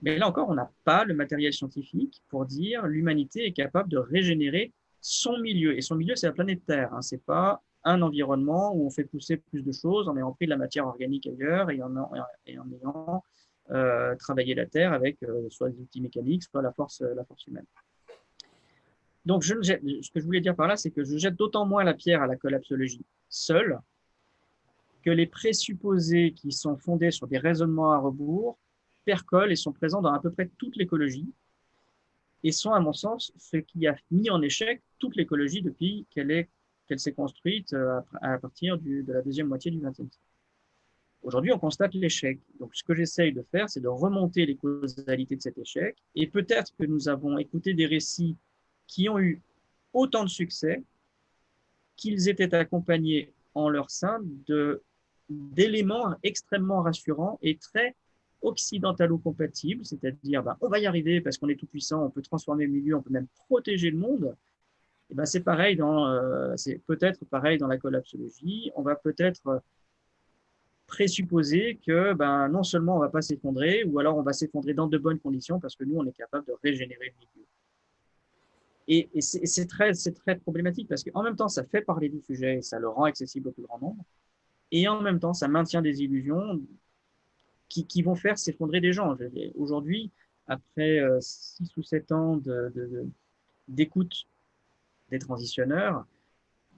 Mais là encore, on n'a pas le matériel scientifique pour dire l'humanité est capable de régénérer son milieu. Et son milieu, c'est la planète Terre. Hein. Ce n'est pas un environnement où on fait pousser plus de choses en ayant pris de la matière organique ailleurs et en ayant travaillé la Terre avec soit des outils mécaniques, soit la force humaine. Donc, ce que je voulais dire par là, c'est que je jette d'autant moins la pierre à la collapsologie seule que les présupposés qui sont fondés sur des raisonnements à rebours percolent et sont présents dans à peu près toute l'écologie et sont, à mon sens, ce qui a mis en échec toute l'écologie depuis qu'elle s'est construite à partir de la deuxième moitié du XXe siècle. Aujourd'hui, on constate l'échec. Donc, ce que j'essaye de faire, c'est de remonter les causalités de cet échec. Et peut-être que nous avons écouté des récits qui ont eu autant de succès qu'ils étaient accompagnés en leur sein d'éléments extrêmement rassurants et très occidentalo-compatibles, c'est-à-dire on va y arriver parce qu'on est tout puissant, on peut transformer le milieu, on peut même protéger le monde. Et c'est pareil c'est peut-être pareil dans la collapsologie. On va peut-être présupposer que non seulement on va pas s'effondrer, ou alors on va s'effondrer dans de bonnes conditions parce que nous on est capable de régénérer le milieu. Et c'est très problématique parce qu'en même temps ça fait parler du sujet et ça le rend accessible au plus grand nombre, et en même temps ça maintient des illusions qui vont faire s'effondrer des gens. Aujourd'hui, après 6 ou 7 ans d'écoute des transitionneurs,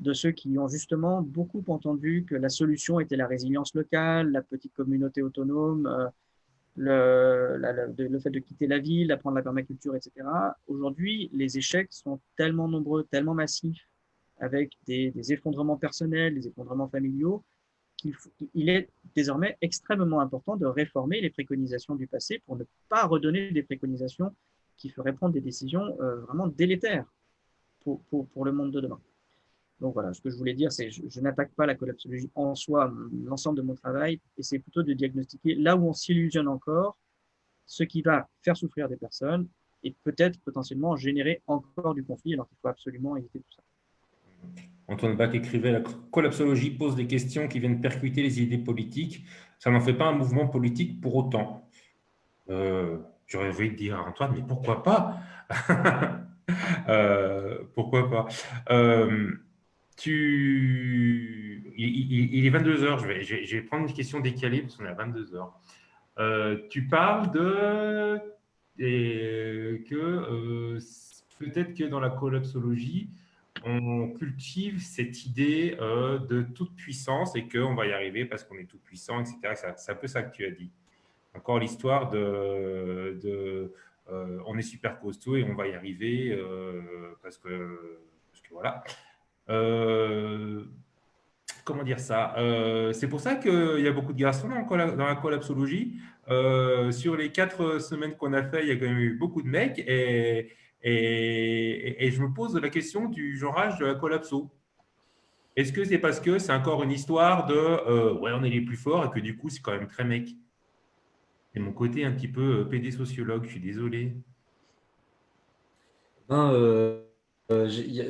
de ceux qui ont justement beaucoup entendu que la solution était la résilience locale, la petite communauté autonome, le fait de quitter la ville, d'apprendre la permaculture, etc. Aujourd'hui, les échecs sont tellement nombreux, tellement massifs, avec des effondrements personnels, des effondrements familiaux, qu'il est désormais extrêmement important de réformer les préconisations du passé pour ne pas redonner des préconisations qui feraient prendre des décisions vraiment délétères pour le monde de demain. Donc voilà, ce que je voulais dire, c'est que je n'attaque pas la collapsologie en soi, l'ensemble de mon travail, et c'est plutôt de diagnostiquer là où on s'illusionne encore, ce qui va faire souffrir des personnes et peut-être potentiellement générer encore du conflit, alors qu'il faut absolument éviter tout ça. Antoine Bach écrivait « La collapsologie pose des questions qui viennent percuter les idées politiques. Ça n'en fait pas un mouvement politique pour autant. » J'aurais envie de dire à Antoine, mais pourquoi pas? Pourquoi pas? Il est 22h, je vais prendre une question décalée parce qu'on est à 22h. Tu parles peut-être que dans la collapsologie, on cultive cette idée de toute puissance et qu'on va y arriver parce qu'on est tout puissant, etc. C'est un peu ça que tu as dit. Encore l'histoire on est super costaud et on va y arriver parce que voilà. Comment dire ça? C'est pour ça qu'il y a beaucoup de garçons dans la collapsologie. Sur les 4 semaines qu'on a fait, il y a quand même eu beaucoup de mecs et Et je me pose la question du genrage de la collapso. Est-ce que c'est parce que c'est encore une histoire de ouais, on est les plus forts et que du coup, c'est quand même très mec? C'est mon côté un petit peu PD sociologue, je suis désolé. Ben,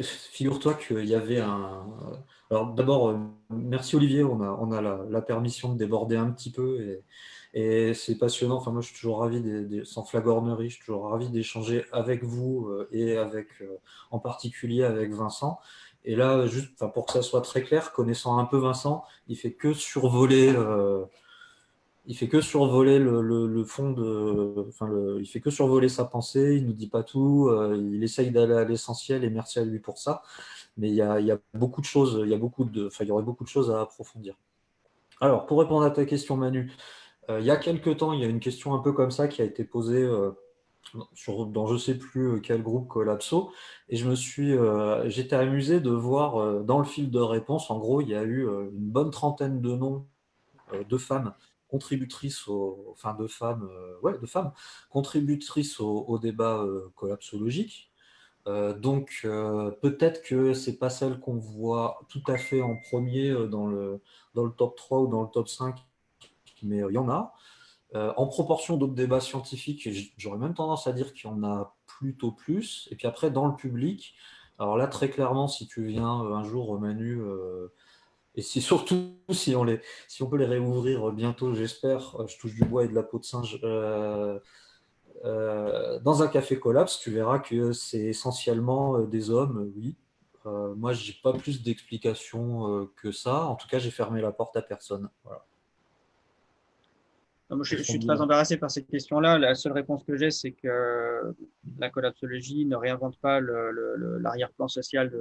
figure-toi qu'il y avait un. Alors d'abord, merci Olivier, on a la permission de déborder un petit peu et c'est passionnant. Enfin, moi, je suis toujours ravi, sans flagornerie, je suis toujours ravi d'échanger avec vous et avec, en particulier avec Vincent. Et là, juste enfin, pour que ça soit très clair, connaissant un peu Vincent, il fait que survoler le fond enfin il fait que survoler sa pensée, il nous dit pas tout, il essaye d'aller à l'essentiel et merci à lui pour ça. Mais il y a beaucoup de choses, enfin, il y aurait beaucoup de choses à approfondir. Alors, pour répondre à ta question, Manu, il y a quelques temps, il y a une question un peu comme ça qui a été posée dans je sais plus quel groupe Collapso, et j'étais amusé de voir dans le fil de réponse, en gros, il y a eu une bonne trentaine de noms de femmes contributrices enfin de femmes contributrices au débat collapsologique. Donc peut-être que c'est pas celle qu'on voit tout à fait en premier dans le top 3 ou dans le top 5, mais il y en a. En proportion d'autres débats scientifiques, j'aurais même tendance à dire qu'il y en a plutôt plus. Et puis après, dans le public, alors là, très clairement, si tu viens un jour, Manu, et si surtout si on peut les réouvrir bientôt, j'espère, je touche du bois et de la peau de singe, dans un café collapse, tu verras que c'est essentiellement des hommes, oui. Moi, j'ai pas plus d'explications que ça. En tout cas, j'ai fermé la porte à personne. Voilà. Moi, je suis très embarrassé par cette question-là. La seule réponse que j'ai, c'est que la collapsologie ne réinvente pas l'arrière-plan social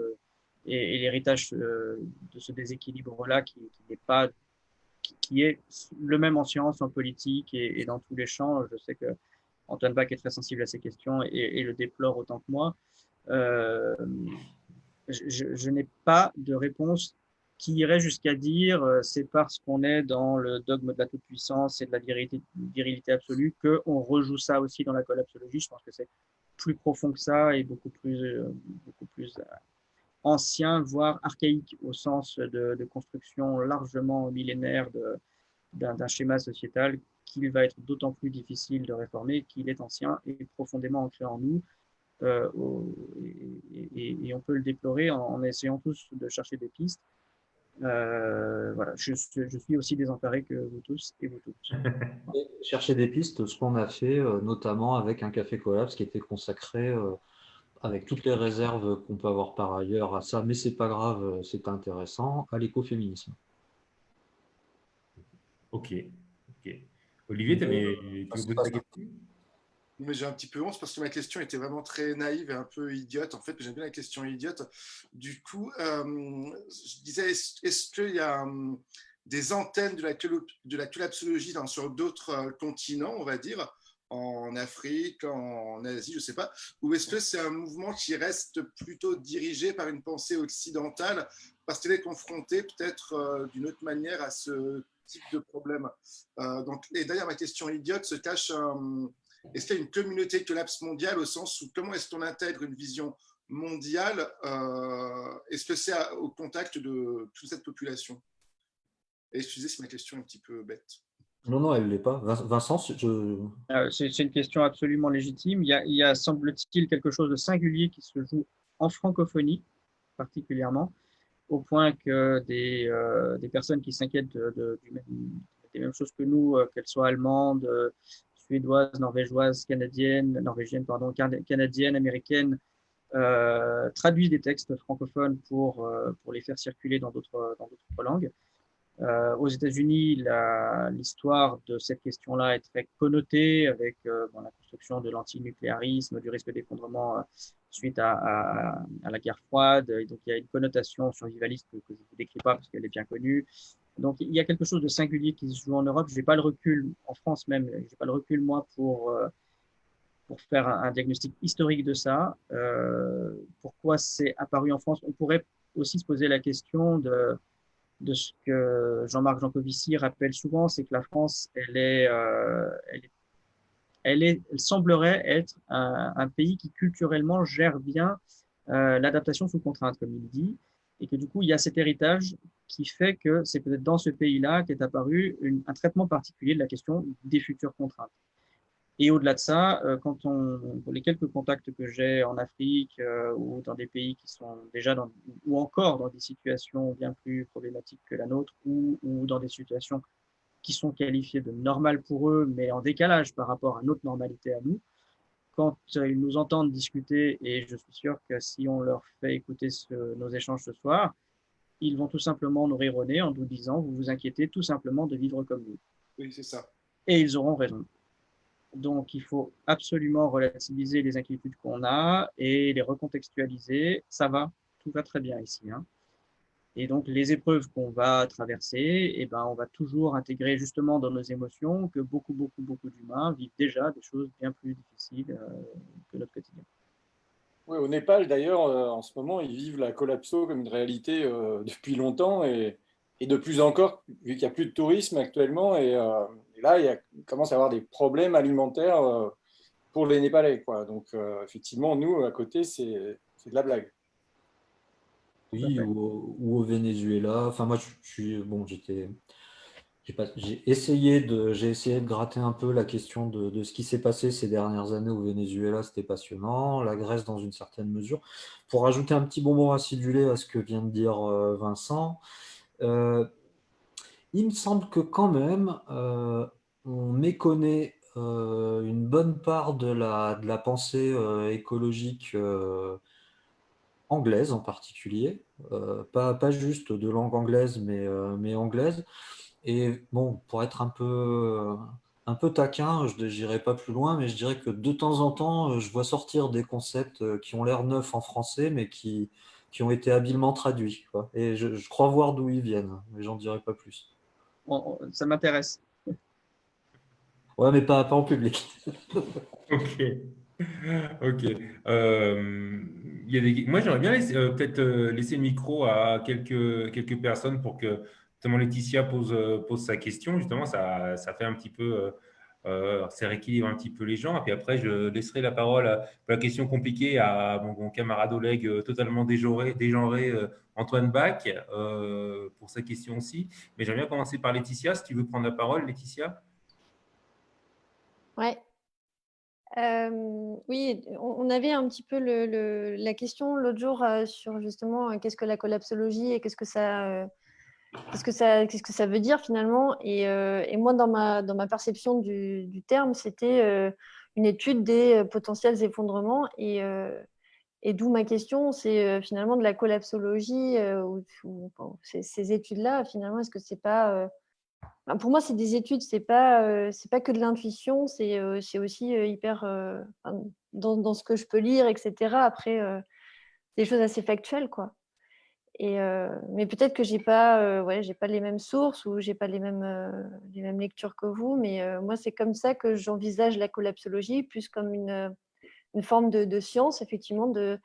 et l'héritage de ce déséquilibre-là qui n'est pas, qui est le même en sciences, en politique et dans tous les champs. Je sais que Antoine Bach est très sensible à ces questions et le déplore autant que moi. Euh, je n'ai pas de réponse qui irait jusqu'à dire c'est parce qu'on est dans le dogme de la toute-puissance et de la virilité absolue qu'on rejoue ça aussi dans la collapsologie. Je pense que c'est plus profond que ça et beaucoup plus ancien, voire archaïque au sens de construction largement millénaire d'un schéma sociétal qu'il va être d'autant plus difficile de réformer qu'il est ancien et profondément ancré en nous. Euh, et on peut le déplorer en essayant tous de chercher des pistes. Voilà, je suis aussi désemparé que vous tous et vous toutes. Et chercher des pistes, ce qu'on a fait, notamment avec un café collapse qui était consacré, avec toutes les réserves qu'on peut avoir par ailleurs à ça, mais c'est pas grave, c'est intéressant, à l'écoféminisme. Ok. Ok. Olivier, tu veux poser ta question? Mais j'ai un petit peu honte parce que ma question était vraiment très naïve et un peu idiote. En fait, j'aime bien la question idiote. Du coup, je disais, est-ce qu'il y a des antennes de la collapsologie sur d'autres continents, on va dire, en Afrique, en Asie, je ne sais pas, ou est-ce que c'est un mouvement qui reste plutôt dirigé par une pensée occidentale parce qu'elle est confrontée peut-être d'une autre manière à ce type de problème. Et d'ailleurs, ma question idiote se cache est-ce qu'il y a une communauté collapse mondiale au sens où comment est-ce qu'on intègre une vision mondiale est-ce que c'est au contact de toute cette population? Excusez si ma question est un petit peu bête. Non, non, elle ne l'est pas. Vincent, C'est une question absolument légitime. Il y a, semble-t-il, quelque chose de singulier qui se joue en francophonie, particulièrement, au point que des personnes qui s'inquiètent des mêmes choses que nous, qu'elles soient allemandes, suédoises, norvégiennes, pardon, canadiennes, américaines, traduisent des textes francophones pour les faire circuler dans d'autres langues. Aux États-Unis, l'histoire de cette question-là est très connotée avec la construction de l'antinucléarisme, du risque d'effondrement suite à la guerre froide. Et donc, il y a une connotation survivaliste que je ne vous décris pas parce qu'elle est bien connue. Donc, il y a quelque chose de singulier qui se joue en Europe. Je n'ai pas le recul, en France même, je n'ai pas le recul, moi, pour faire un diagnostic historique de ça. Pourquoi c'est apparu en France? On pourrait aussi se poser la question de ce que Jean-Marc Jancovici rappelle souvent, c'est que la France, elle est elle semblerait être un pays qui culturellement gère bien l'adaptation sous contrainte, comme il dit, et que du coup, il y a cet héritage qui fait que c'est peut-être dans ce pays-là qu'est apparu un traitement particulier de la question des futures contraintes. Et au-delà de ça, pour les quelques contacts que j'ai en Afrique ou dans des pays qui sont déjà ou encore dans des situations bien plus problématiques que la nôtre ou dans des situations qui sont qualifiées de normales pour eux, mais en décalage par rapport à notre normalité à nous, quand ils nous entendent discuter, et je suis sûr que si on leur fait écouter nos échanges ce soir, ils vont tout simplement nous rire au nez en nous disant « vous vous inquiétez tout simplement de vivre comme nous ». Oui, c'est ça. Et ils auront raison. Donc, il faut absolument relativiser les inquiétudes qu'on a et les recontextualiser. Ça va, tout va très bien ici, hein. Et donc, les épreuves qu'on va traverser, eh ben, on va toujours intégrer justement dans nos émotions que beaucoup d'humains vivent déjà des choses bien plus difficiles que notre quotidien. Oui, au Népal, d'ailleurs, en ce moment, ils vivent la collapso comme une réalité depuis longtemps et de plus encore, vu qu'il n'y a plus de tourisme actuellement. Et là, il commence à y avoir des problèmes alimentaires pour les Népalais, quoi. Donc, effectivement, nous, à côté, c'est de la blague. Oui, ou au Venezuela. Enfin, moi, bon, j'ai essayé de gratter un peu la question de ce qui s'est passé ces dernières années au Venezuela. C'était passionnant. La Grèce, dans une certaine mesure. Pour ajouter un petit bonbon acidulé à ce que vient de dire Vincent, il me semble que quand même, on méconnaît une bonne part de la pensée écologique anglaise en particulier, pas juste de langue anglaise, mais anglaise. Et bon, pour être un peu taquin, je n'irai pas plus loin, mais je dirais que de temps en temps, je vois sortir des concepts qui ont l'air neufs en français, mais qui ont été habilement traduits, quoi. Et je crois voir d'où ils viennent, mais j'en dirai pas plus. Ça m'intéresse. Ouais, mais pas en public. Ok. Ok. Moi, j'aimerais bien peut-être laisser le micro à quelques personnes pour que justement Laetitia pose sa question. Justement, ça fait un petit peu, ça rééquilibre un petit peu les gens. Et puis après, je laisserai la parole pour la question compliquée à mon camarade Oleg totalement dégenré Antoine Bach pour sa question aussi. Mais j'aimerais bien commencer par Laetitia. Si tu veux prendre la parole, Laetitia. Ouais. Oui, on avait un petit peu la question l'autre jour sur justement qu'est-ce que la collapsologie et qu'est-ce que ça veut dire finalement. Et moi, dans ma perception du terme, c'était une étude des potentiels effondrements. Et d'où ma question, c'est finalement de la collapsologie bon, ces études-là, finalement, est-ce que c'est pas pour moi, c'est des études, c'est pas que de l'intuition, c'est aussi hyper dans ce que je peux lire, etc. Après, des choses assez factuelles, quoi. Mais peut-être que j'ai pas les mêmes sources ou j'ai pas les mêmes lectures que vous. Mais moi, c'est comme ça que j'envisage la collapsologie, plus comme une forme de science, effectivement, de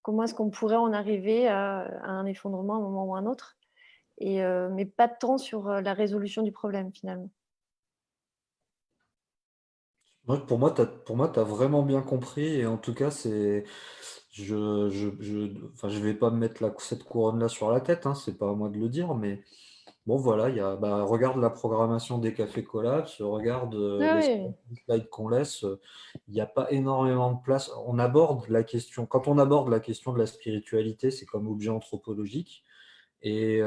comment est-ce qu'on pourrait en arriver à un effondrement à un moment ou à un autre. Mais pas tant sur la résolution du problème finalement. Pour moi, t'as vraiment bien compris. Et en tout cas, enfin, je vais pas me mettre cette couronne-là sur la tête, hein, c'est pas à moi de le dire, mais bon, voilà, regarde la programmation des cafés collapse, regarde Ah les oui, slides qu'on laisse. Il n'y a pas énormément de place. Quand on aborde la question de la spiritualité, c'est comme objet anthropologique et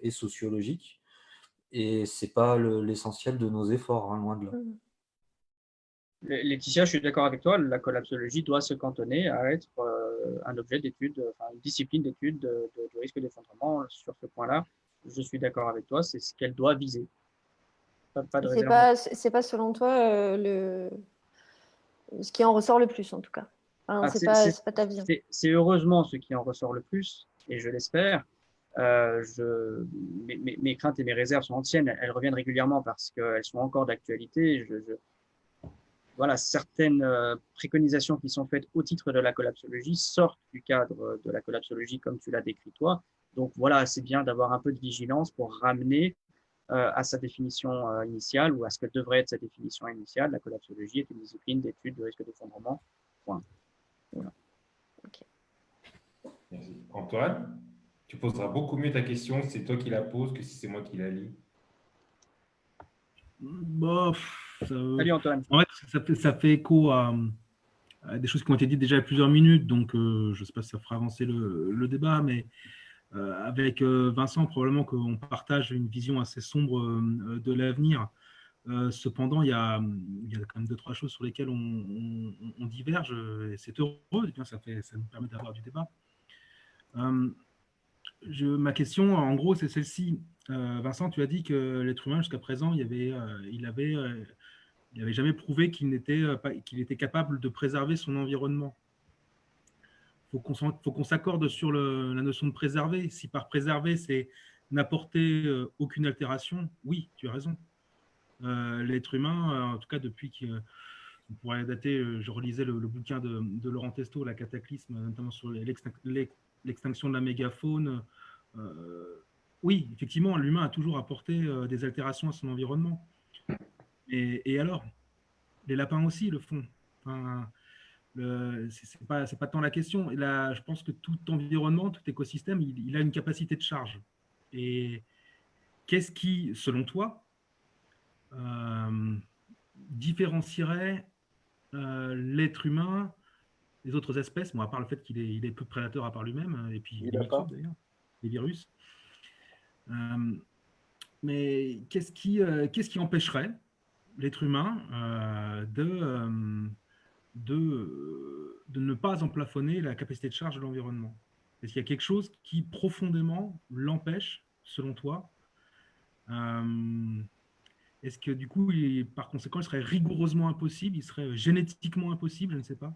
sociologique. Et c'est pas l'essentiel de nos efforts, hein, loin de là. Laetitia, je suis d'accord avec toi, la collapsologie doit se cantonner à être un objet d'étude, enfin, une discipline d'étude du risque d'effondrement. Sur ce point-là, je suis d'accord avec toi, c'est ce qu'elle doit viser. Pas de réserve. c'est pas selon toi ce qui en ressort le plus en tout cas. Enfin, c'est pas ta vision. C'est heureusement ce qui en ressort le plus, et je l'espère. Mes craintes et mes réserves sont anciennes, elles reviennent régulièrement parce qu'elles sont encore d'actualité. Voilà, certaines préconisations qui sont faites au titre de la collapsologie sortent du cadre de la collapsologie comme tu l'as décrit toi. Donc voilà, c'est bien d'avoir un peu de vigilance pour ramener à sa définition initiale ou à ce que devrait être sa définition initiale. La collapsologie est une discipline d'étude du risque d'effondrement. Point. Voilà. Merci. Antoine, tu poseras beaucoup mieux ta question si c'est toi qui la poses que si c'est moi qui la lis. Salut Antoine. En fait, ça fait écho à des choses qui ont été dites déjà il y a plusieurs minutes, donc je ne sais pas si ça fera avancer le débat, mais avec Vincent, probablement qu'on partage une vision assez sombre de l'avenir. Cependant, il y a quand même 2-3 choses sur lesquelles on diverge, et c'est heureux, et bien ça nous permet d'avoir du débat. Ma question, en gros, c'est celle-ci. Vincent, tu as dit que l'être humain, jusqu'à présent, il n'avait jamais prouvé qu'il était capable de préserver son environnement. Faut qu'on s'accorde sur la notion de préserver. Si par préserver, c'est n'apporter aucune altération, oui, tu as raison. L'être humain, en tout cas depuis on pourrait dater, je relisais le bouquin de Laurent Testo, La Cataclysme, notamment sur l'extinction de la mégafaune. Oui, effectivement, l'humain a toujours apporté des altérations à son environnement. Et alors, les lapins aussi le font. Enfin, c'est pas tant la question. Et là, je pense que tout environnement, tout écosystème, il a une capacité de charge. Et qu'est-ce qui, selon toi, différencierait l'être humain des autres espèces, à part le fait qu'il est peu prédateur à part lui-même, et puis les microbes d'ailleurs, les virus. Mais qu'est-ce qui empêcherait l'être humain de ne pas emplafonner la capacité de charge de l'environnement? Est-ce qu'il y a quelque chose qui profondément l'empêche, selon toi? Est-ce que du coup, par conséquent, il serait rigoureusement impossible, il serait génétiquement impossible, je ne sais pas,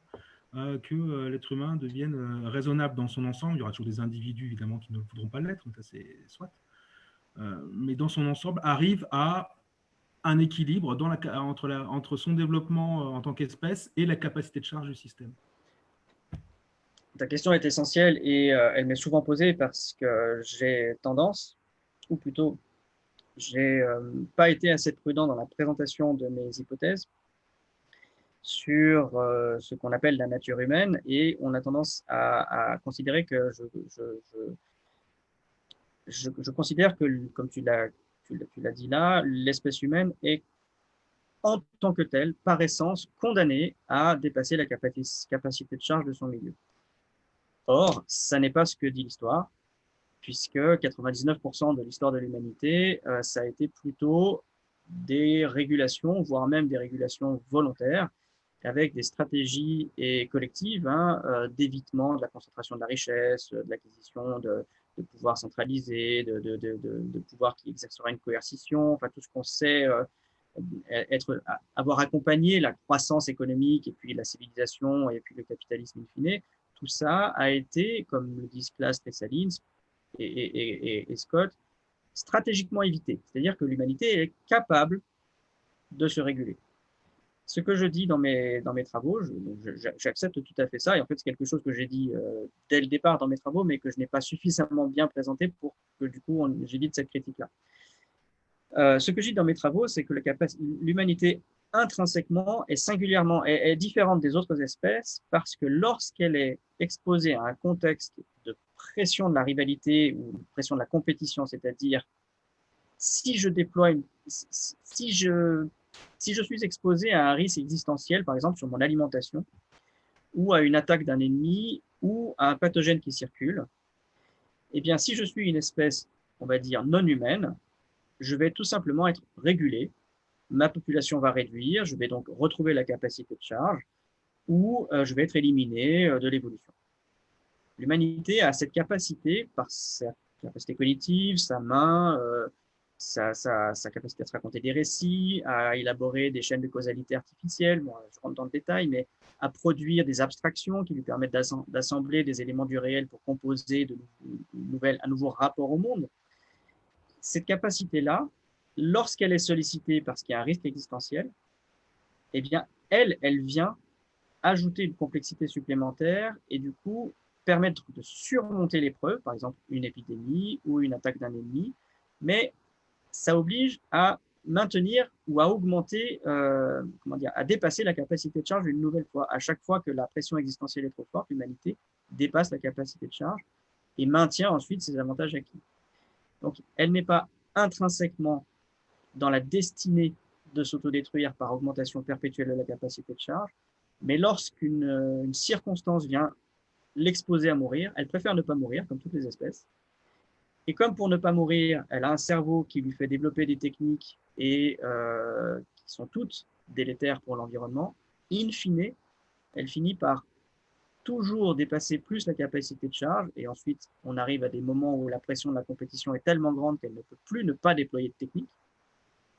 que l'être humain devienne raisonnable dans son ensemble? Il y aura toujours des individus, évidemment, qui ne voudront pas l'être, ça c'est soit. Mais dans son ensemble, arrive à un équilibre entre son développement en tant qu'espèce et la capacité de charge du système. Ta question est essentielle et elle m'est souvent posée parce que j'ai tendance, ou plutôt, j'ai pas été assez prudent dans la présentation de mes hypothèses sur ce qu'on appelle la nature humaine, et on a tendance à considérer que je considère que, comme tu l'as dit là, l'espèce humaine est en tant que telle, par essence, condamnée à dépasser la capacité de charge de son milieu. Or, ça n'est pas ce que dit l'histoire, puisque 99% de l'histoire de l'humanité, ça a été plutôt des régulations, voire même des régulations volontaires, avec des stratégies collectives d'évitement de la concentration de la richesse, de l'acquisition de pouvoirs centralisés, de pouvoirs qui exerceraient une coercition, enfin tout ce qu'on sait avoir accompagné la croissance économique et puis la civilisation et puis le capitalisme in fine. Tout ça a été, comme le disent Claes Dessalines et Scott, stratégiquement évité. C'est-à-dire que l'humanité est capable de se réguler. Ce que je dis dans mes travaux, j'accepte tout à fait ça, et en fait c'est quelque chose que j'ai dit dès le départ dans mes travaux, mais que je n'ai pas suffisamment bien présenté pour que du coup j'évite cette critique-là. Ce que je dis dans mes travaux, c'est que l'humanité intrinsèquement et singulièrement est différente des autres espèces parce que lorsqu'elle est exposée à un contexte de pression de la rivalité ou de pression de la compétition, c'est-à-dire si je suis exposé à un risque existentiel, par exemple sur mon alimentation, ou à une attaque d'un ennemi, ou à un pathogène qui circule, eh bien, si je suis une espèce, on va dire, non humaine, je vais tout simplement être régulé, ma population va réduire, je vais donc retrouver la capacité de charge, ou je vais être éliminé de l'évolution. L'humanité a cette capacité, par sa capacité cognitive, sa main, sa capacité à se raconter des récits, à élaborer des chaînes de causalité artificielles, bon, je rentre dans le détail, mais à produire des abstractions qui lui permettent d'assembler des éléments du réel pour composer un nouveau rapport au monde. Cette capacité-là, lorsqu'elle est sollicitée parce qu'il y a un risque existentiel, eh bien, elle vient ajouter une complexité supplémentaire et du coup permettre de surmonter l'épreuve, par exemple une épidémie ou une attaque d'un ennemi, mais ça oblige à maintenir ou à augmenter, à dépasser la capacité de charge une nouvelle fois. À chaque fois que la pression existentielle est trop forte, l'humanité dépasse la capacité de charge et maintient ensuite ses avantages acquis. Donc, elle n'est pas intrinsèquement dans la destinée de s'autodétruire par augmentation perpétuelle de la capacité de charge, mais lorsqu'une circonstance vient l'exposer à mourir, elle préfère ne pas mourir, comme toutes les espèces. Et comme pour ne pas mourir, elle a un cerveau qui lui fait développer des techniques et qui sont toutes délétères pour l'environnement, in fine, elle finit par toujours dépasser plus la capacité de charge, et ensuite on arrive à des moments où la pression de la compétition est tellement grande qu'elle ne peut plus ne pas déployer de technique,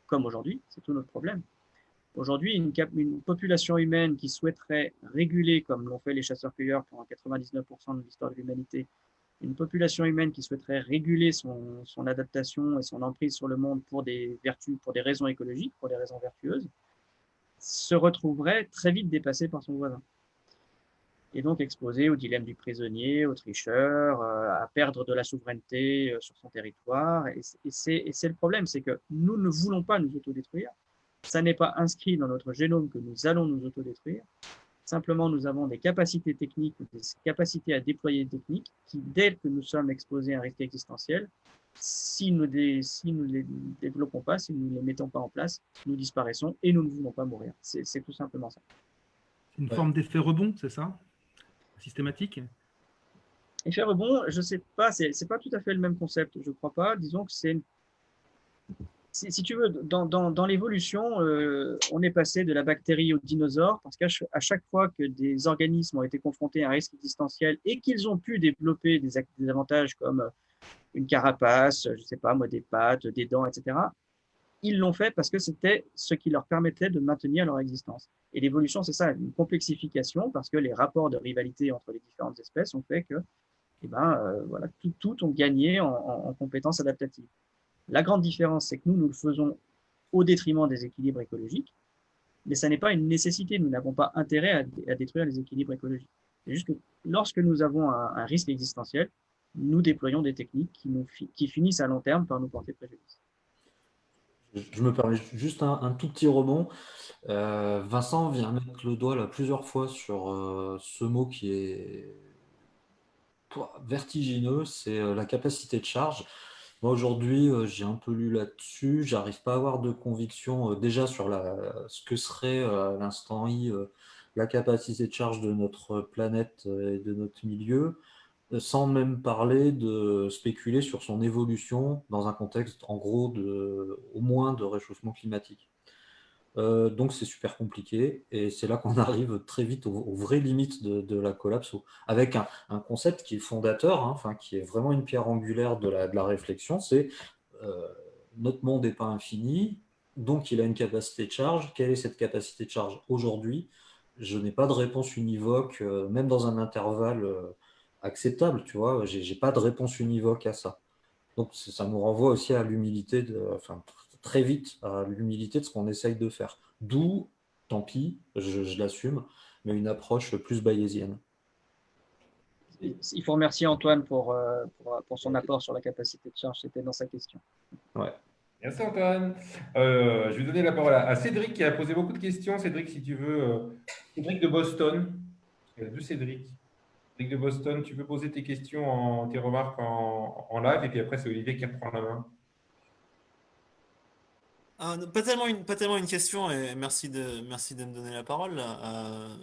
comme aujourd'hui, c'est tout notre problème. Aujourd'hui, une population humaine qui souhaiterait réguler, comme l'ont fait les chasseurs-cueilleurs pendant 99% de l'histoire de l'humanité, une population humaine qui souhaiterait réguler son adaptation et son emprise sur le monde pour des vertus, pour des raisons écologiques, pour des raisons vertueuses, se retrouverait très vite dépassée par son voisin. Et donc exposé au dilemme du prisonnier, au tricheur, à perdre de la souveraineté sur son territoire. Et c'est le problème, c'est que nous ne voulons pas nous autodétruire. Ça n'est pas inscrit dans notre génome que nous allons nous autodétruire. Simplement, nous avons des capacités techniques ou des capacités à déployer des techniques qui, dès que nous sommes exposés à un risque existentiel, si nous ne les développons pas, si nous ne les mettons pas en place, nous disparaissons et nous ne voulons pas mourir. C'est tout simplement ça. C'est une forme d'effet rebond, c'est ça? Systématique? Effet rebond, je ne sais pas, c'est pas tout à fait le même concept, je ne crois pas. Disons que si tu veux, dans l'évolution, on est passé de la bactérie au dinosaure parce qu'à chaque fois que des organismes ont été confrontés à un risque existentiel et qu'ils ont pu développer des avantages comme une carapace, je ne sais pas moi, des pattes, des dents, etc., ils l'ont fait parce que c'était ce qui leur permettait de maintenir leur existence. Et l'évolution, c'est ça, une complexification parce que les rapports de rivalité entre les différentes espèces ont fait que voilà, tout ont gagné en compétences adaptatives. La grande différence, c'est que nous le faisons au détriment des équilibres écologiques, mais ça n'est pas une nécessité. Nous n'avons pas intérêt à détruire les équilibres écologiques. C'est juste que lorsque nous avons un risque existentiel, nous déployons des techniques qui finissent à long terme par nous porter préjudice. Je me permets juste un tout petit rebond. Vincent vient mettre le doigt là plusieurs fois sur ce mot qui est vertigineux, c'est la capacité de charge. Moi aujourd'hui, j'ai un peu lu là-dessus, j'arrive pas à avoir de conviction déjà sur ce que serait à l'instant I la capacité de charge de notre planète et de notre milieu, sans même parler de spéculer sur son évolution dans un contexte en gros au moins de réchauffement climatique. Donc c'est super compliqué et c'est là qu'on arrive très vite aux vraies limites de la collapso, avec un concept qui est fondateur, hein, enfin, qui est vraiment une pierre angulaire de la réflexion, c'est euh, notre monde n'est pas infini, donc il a une capacité de charge. Quelle est cette capacité de charge aujourd'hui? Je n'ai pas de réponse univoque, même dans un intervalle acceptable, tu vois, j'ai pas de réponse univoque à ça. Donc ça nous renvoie aussi à l'humilité, enfin très vite à l'humilité de ce qu'on essaye de faire. D'où, tant pis, je l'assume, mais une approche plus bayésienne. Il faut remercier Antoine pour son apport sur la capacité de charge. C'était dans sa question. Ouais. Merci Antoine. Je vais donner la parole à Cédric qui a posé beaucoup de questions. Cédric, si tu veux, Cédric de Boston. Il y a deux Cédric. Cédric de Boston, tu peux poser tes questions, tes remarques en live et puis après c'est Olivier qui reprend la main. Pas tellement une question, et merci de me donner la parole.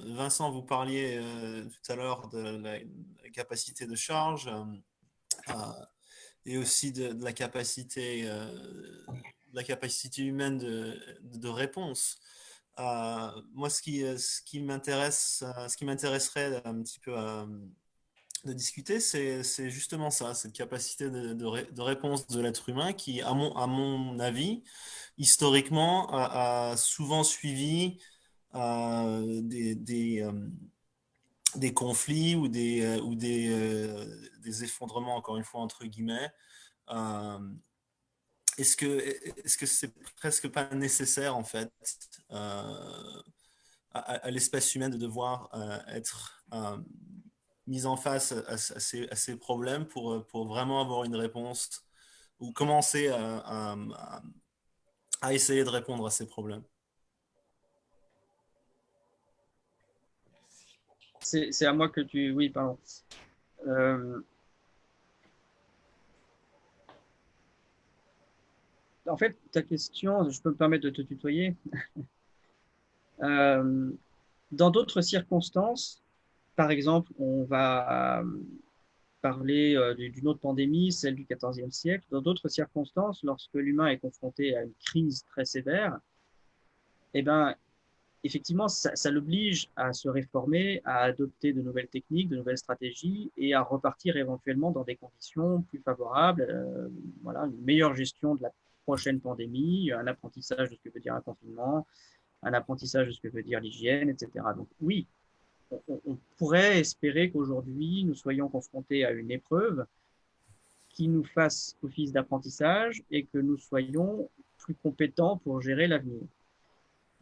Vincent, vous parliez tout à l'heure de la capacité de charge euh, et aussi de la capacité humaine de réponse. Moi, ce qui m'intéresserait un petit peu de discuter, c'est justement ça, cette capacité de réponse de l'être humain qui, à mon avis, historiquement, a souvent suivi des conflits ou des effondrements, encore une fois, entre guillemets. Euh, est-ce que c'est presque pas nécessaire, en fait, à l'espèce humaine de devoir être mise en face à ces problèmes pour vraiment avoir une réponse ou commencer à essayer de répondre à ces problèmes? C'est à moi que tu... Oui, pardon. En fait, ta question, je peux me permettre de te tutoyer. Dans d'autres circonstances, par exemple, on va parler d'une autre pandémie, celle du XIVe siècle. Dans d'autres circonstances, lorsque l'humain est confronté à une crise très sévère, eh ben, effectivement, ça l'oblige à se réformer, à adopter de nouvelles techniques, de nouvelles stratégies et à repartir éventuellement dans des conditions plus favorables. Voilà, une meilleure gestion de la prochaine pandémie, un apprentissage de ce que veut dire un confinement, un apprentissage de ce que veut dire l'hygiène, etc. Donc oui, on pourrait espérer qu'aujourd'hui, nous soyons confrontés à une épreuve qui nous fasse office d'apprentissage et que nous soyons plus compétents pour gérer l'avenir.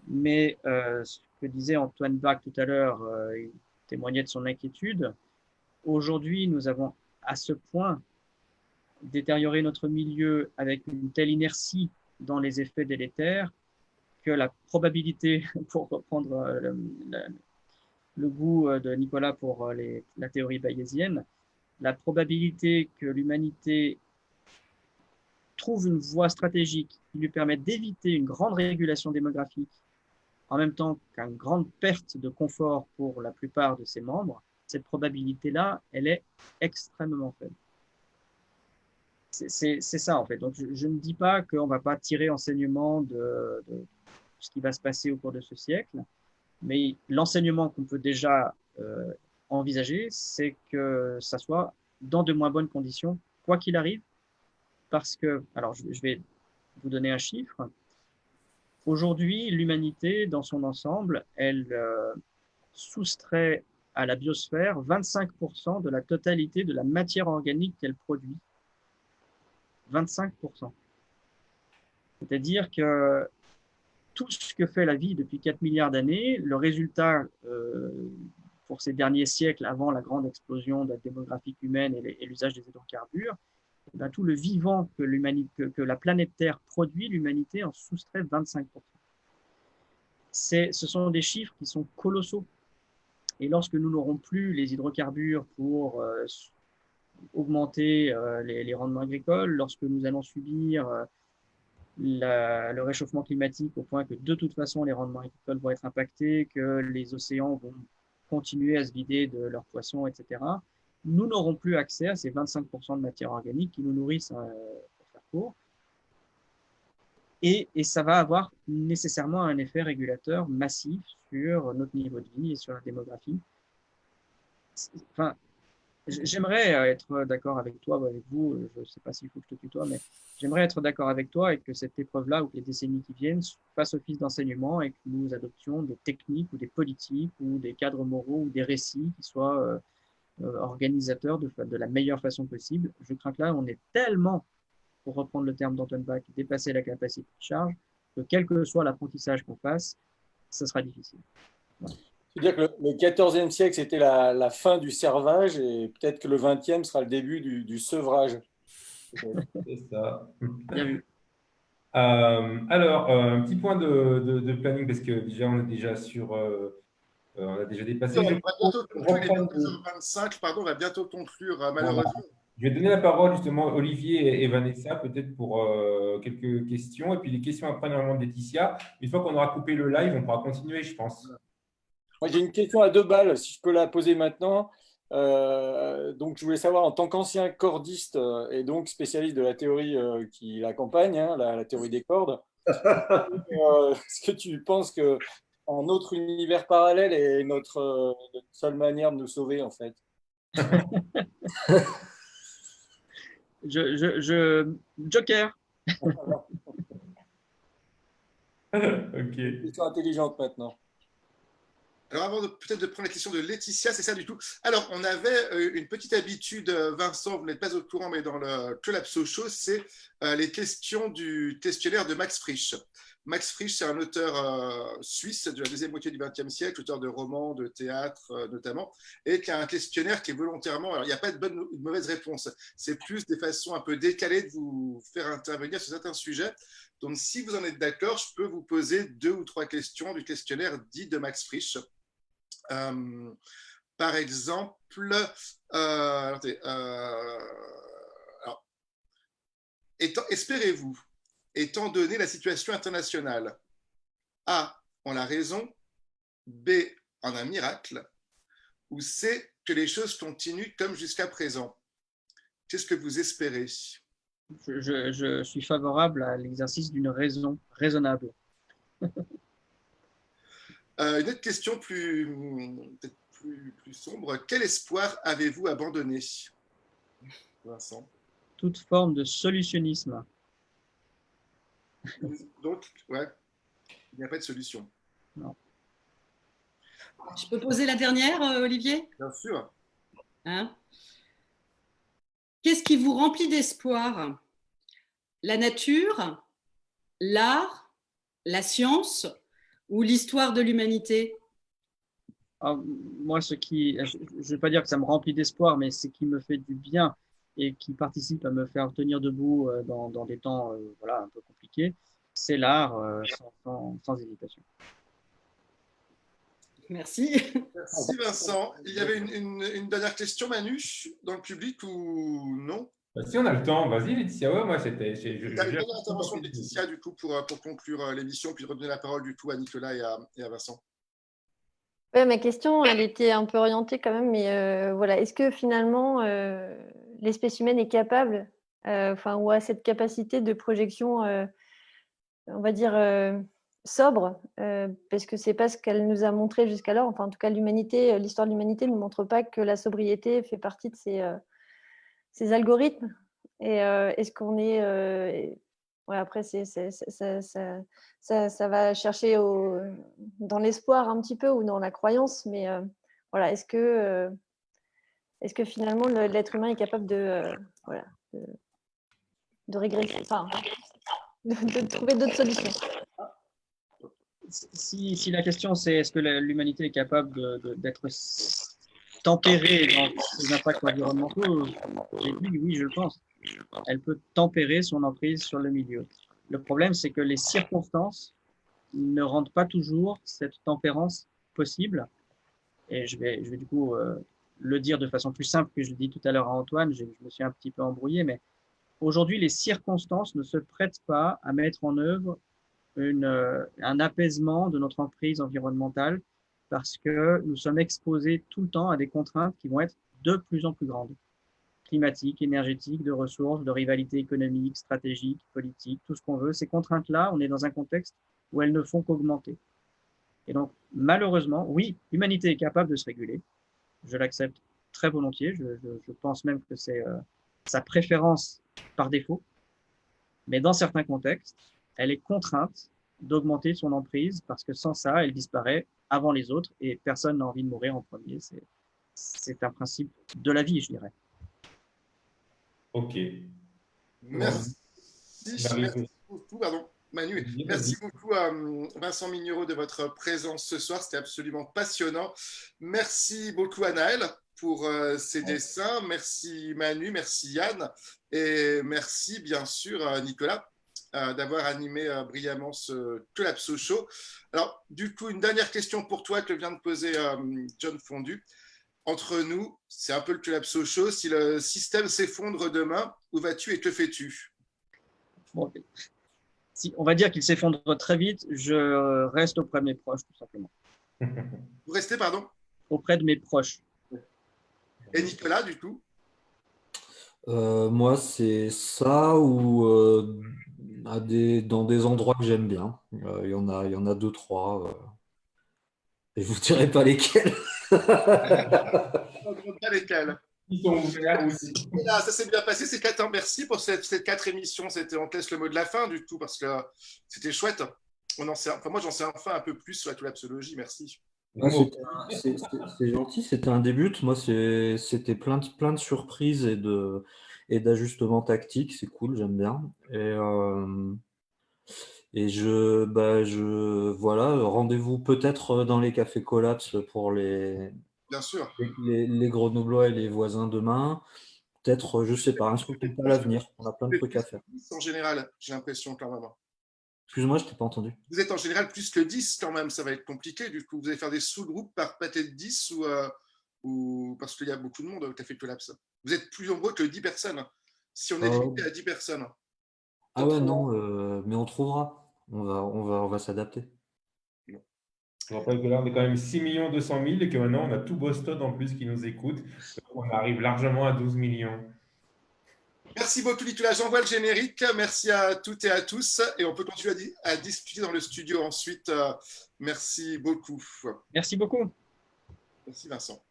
Mais ce que disait Antoine Bach tout à l'heure, il témoignait de son inquiétude. Aujourd'hui, nous avons à ce point détérioré notre milieu avec une telle inertie dans les effets délétères que la probabilité, pour reprendre le goût de Nicolas pour la théorie bayésienne, la probabilité que l'humanité trouve une voie stratégique qui lui permette d'éviter une grande régulation démographique en même temps qu'une grande perte de confort pour la plupart de ses membres, cette probabilité-là, elle est extrêmement faible. C'est ça, en fait. Donc, je ne dis pas qu'on ne va pas tirer enseignement de ce qui va se passer au cours de ce siècle, mais l'enseignement qu'on peut déjà envisager, c'est que ça soit dans de moins bonnes conditions, quoi qu'il arrive, parce que, alors je vais vous donner un chiffre. Aujourd'hui, l'humanité, dans son ensemble, elle soustrait à la biosphère 25% de la totalité de la matière organique qu'elle produit. 25%. C'est-à-dire que tout ce que fait la vie depuis 4 milliards d'années, le résultat pour ces derniers siècles, avant la grande explosion de la démographie humaine et l'usage des hydrocarbures, ben, tout le vivant que la planète Terre produit, l'humanité en soustrait 25%. Ce sont des chiffres qui sont colossaux. Et lorsque nous n'aurons plus les hydrocarbures pour augmenter les rendements agricoles, lorsque nous allons subir le réchauffement climatique au point que de toute façon les rendements agricoles vont être impactés, que les océans vont continuer à se vider de leurs poissons, etc., nous n'aurons plus accès à ces 25% de matière organique qui nous nourrissent, pour faire court. Et ça va avoir nécessairement un effet régulateur massif sur notre niveau de vie et sur la démographie. Enfin, j'aimerais être d'accord avec toi ou avec vous, je ne sais pas s'il faut que je te tutoie, mais j'aimerais être d'accord avec toi et que cette épreuve-là ou que les décennies qui viennent fassent office d'enseignement et que nous adoptions des techniques ou des politiques ou des cadres moraux ou des récits qui soient organisateurs de la meilleure façon possible. Je crains que là, on est tellement, pour reprendre le terme d'Antoine Bach, dépasser la capacité de charge, que quel que soit l'apprentissage qu'on fasse, ce sera difficile. Voilà. C'est-à-dire que le XIVe siècle, c'était la fin du servage et peut-être que le XXe sera le début du sevrage. C'est ça. Bien vu. Alors, un petit point de planning, parce que déjà, on est déjà sur... on a déjà dépassé. On va bientôt conclure, il est 22h25, pardon, on va bientôt conclure, malheureusement. Je vais donner la parole justement à Olivier et Vanessa, peut-être pour quelques questions, et puis les questions après, normalement, de Laetitia. Une fois qu'on aura coupé le live, on pourra continuer, je pense. Moi, j'ai une question à 2 balles, si je peux la poser maintenant. Donc, je voulais savoir, en tant qu'ancien cordiste et donc spécialiste de la théorie qui l'accompagne, hein, la théorie des cordes, est-ce que tu penses qu'un autre univers parallèle est notre seule manière de nous sauver, en fait? Joker. Ok. Question intelligente maintenant. Alors, avant peut-être de prendre la question de Laetitia, c'est ça du tout. Alors, on avait une petite habitude, Vincent, vous n'êtes pas au courant, mais dans le Collapso Show, c'est les questions du questionnaire de Max Frisch. Max Frisch, c'est un auteur suisse de la deuxième moitié du XXe siècle, auteur de romans, de théâtre notamment, et qui a un questionnaire qui est volontairement… Alors, il n'y a pas de bonne ou de mauvaise réponse. C'est plus des façons un peu décalées de vous faire intervenir sur certains sujets. Donc, si vous en êtes d'accord, je peux vous poser 2 ou 3 questions du questionnaire dit de Max Frisch. Par exemple, alors, espérez-vous, étant donné la situation internationale, A, on a raison, B, on a un miracle, ou C, que les choses continuent comme jusqu'à présent? Qu'est-ce que vous espérez? Je suis favorable à l'exercice d'une raison raisonnable. Une autre question peut-être plus sombre. Quel espoir avez-vous abandonné, Vincent? Toute forme de solutionnisme. Donc, ouais, il n'y a pas de solution. Non. Je peux poser la dernière, Olivier? Bien sûr. Hein? Qu'est-ce qui vous remplit d'espoir? La nature, l'art, la science ou l'histoire de l'humanité? Moi, je ne vais pas dire que ça me remplit d'espoir, mais ce qui me fait du bien et qui participe à me faire tenir debout dans des temps un peu compliqués, c'est l'art, sans hésitation. Merci. Merci Vincent. Il y avait une dernière question, Manu, dans le public ou non? Si on a le temps, vas-y Laetitia. Ouais, moi c'était. Il y a une dernière intervention de Laetitia du coup pour conclure l'émission, puis redonner la parole du coup à Nicolas et à Vincent. Ouais, ma question, elle était un peu orientée quand même, mais voilà, est-ce que finalement l'espèce humaine est capable, ou a cette capacité de projection, on va dire sobre, parce que c'est pas ce qu'elle nous a montré jusqu'alors. Enfin, en tout cas, l'histoire de l'humanité ne montre pas que la sobriété fait partie de ces algorithmes. Et est-ce qu'on est après, ça va chercher dans l'espoir un petit peu ou dans la croyance, mais voilà, est-ce que finalement l'être humain est capable de régresser, enfin, de trouver d'autres solutions? Si la question c'est est-ce que l'humanité est capable d'être tempérée dans ses impacts environnementaux, j'ai dit oui, je le pense. Elle peut tempérer son emprise sur le milieu. Le problème, c'est que les circonstances ne rendent pas toujours cette tempérance possible. Et je vais du coup le dire de façon plus simple que je l'ai dit tout à l'heure à Antoine, je me suis un petit peu embrouillé, mais aujourd'hui, les circonstances ne se prêtent pas à mettre en œuvre un apaisement de notre emprise environnementale parce que nous sommes exposés tout le temps à des contraintes qui vont être de plus en plus grandes. Climatiques, énergétiques, de ressources, de rivalités économiques, stratégiques, politiques, tout ce qu'on veut. Ces contraintes-là, on est dans un contexte où elles ne font qu'augmenter. Et donc, malheureusement, oui, l'humanité est capable de se réguler. Je l'accepte très volontiers. Je pense même que c'est sa préférence par défaut. Mais dans certains contextes, elle est contrainte d'augmenter son emprise parce que sans ça, elle disparaît avant les autres et personne n'a envie de mourir en premier. C'est un principe de la vie, je dirais. Ok. Merci. Merci beaucoup, pardon, Manu. Merci beaucoup à Vincent Mignereau de votre présence ce soir. C'était absolument passionnant. Merci beaucoup à Naël pour ses dessins. Merci Manu, merci Yann. Et merci bien sûr Nicolas d'avoir animé brillamment ce Collapso Show. Alors, du coup, une dernière question pour toi que vient de poser John Fondu. Entre nous, c'est un peu le Collapso Show. Si le système s'effondre demain, où vas-tu et que fais-tu? Bon, si on va dire qu'il s'effondre très vite, je reste auprès de mes proches, tout simplement. Vous restez, pardon? Auprès de mes proches. Et Nicolas, du coup? Moi, c'est ça ou dans des endroits que j'aime bien. Il y en a 2, 3. Et je vous dirai pas lesquels. Pas lesquels. Ils sont ouverts aussi. Là, ça s'est bien passé. C'est 4 ans. Merci pour ces 4 émissions. On te laisse le mot de la fin, du coup, parce que c'était chouette. Moi, j'en sais enfin un peu plus sur la collapsologie. Merci. Ah, c'est gentil, c'était un début. Moi, c'était plein de surprises et d'ajustements tactiques. C'est cool, j'aime bien. Et voilà, rendez-vous peut-être dans les cafés Collapse pour Bien sûr. les Grenoblois et les voisins demain. Peut-être, je sais pas, un truc à l'avenir. On a plein de Vous êtes trucs à plus faire. que 10 en général, j'ai l'impression quand même. Excuse-moi, je t'ai pas entendu. Vous êtes en général plus que 10 quand même, ça va être compliqué. Du coup, vous allez faire des sous-groupes par peut-être 10 ou parce qu'il y a beaucoup de monde au Café Collapse. Vous êtes plus nombreux que 10 personnes. Si on est Euh, limité à 10 personnes. ah ouais, non, mais on trouvera. On va s'adapter. Je rappelle que là, on est quand même 6 200 000 et que maintenant, on a tout Boston en plus qui nous écoute. Donc, on arrive largement à 12 millions. Merci beaucoup, Nicolas. J'envoie le générique. Merci à toutes et à tous. Et on peut continuer à discuter dans le studio ensuite. Merci beaucoup. Merci beaucoup. Merci, Vincent.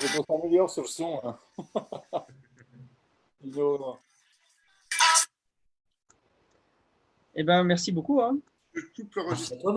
Il faut qu'on s'améliore sur le son. Hein. Eh ben, merci beaucoup. Hein. Je coupe le Merci registre. à toi.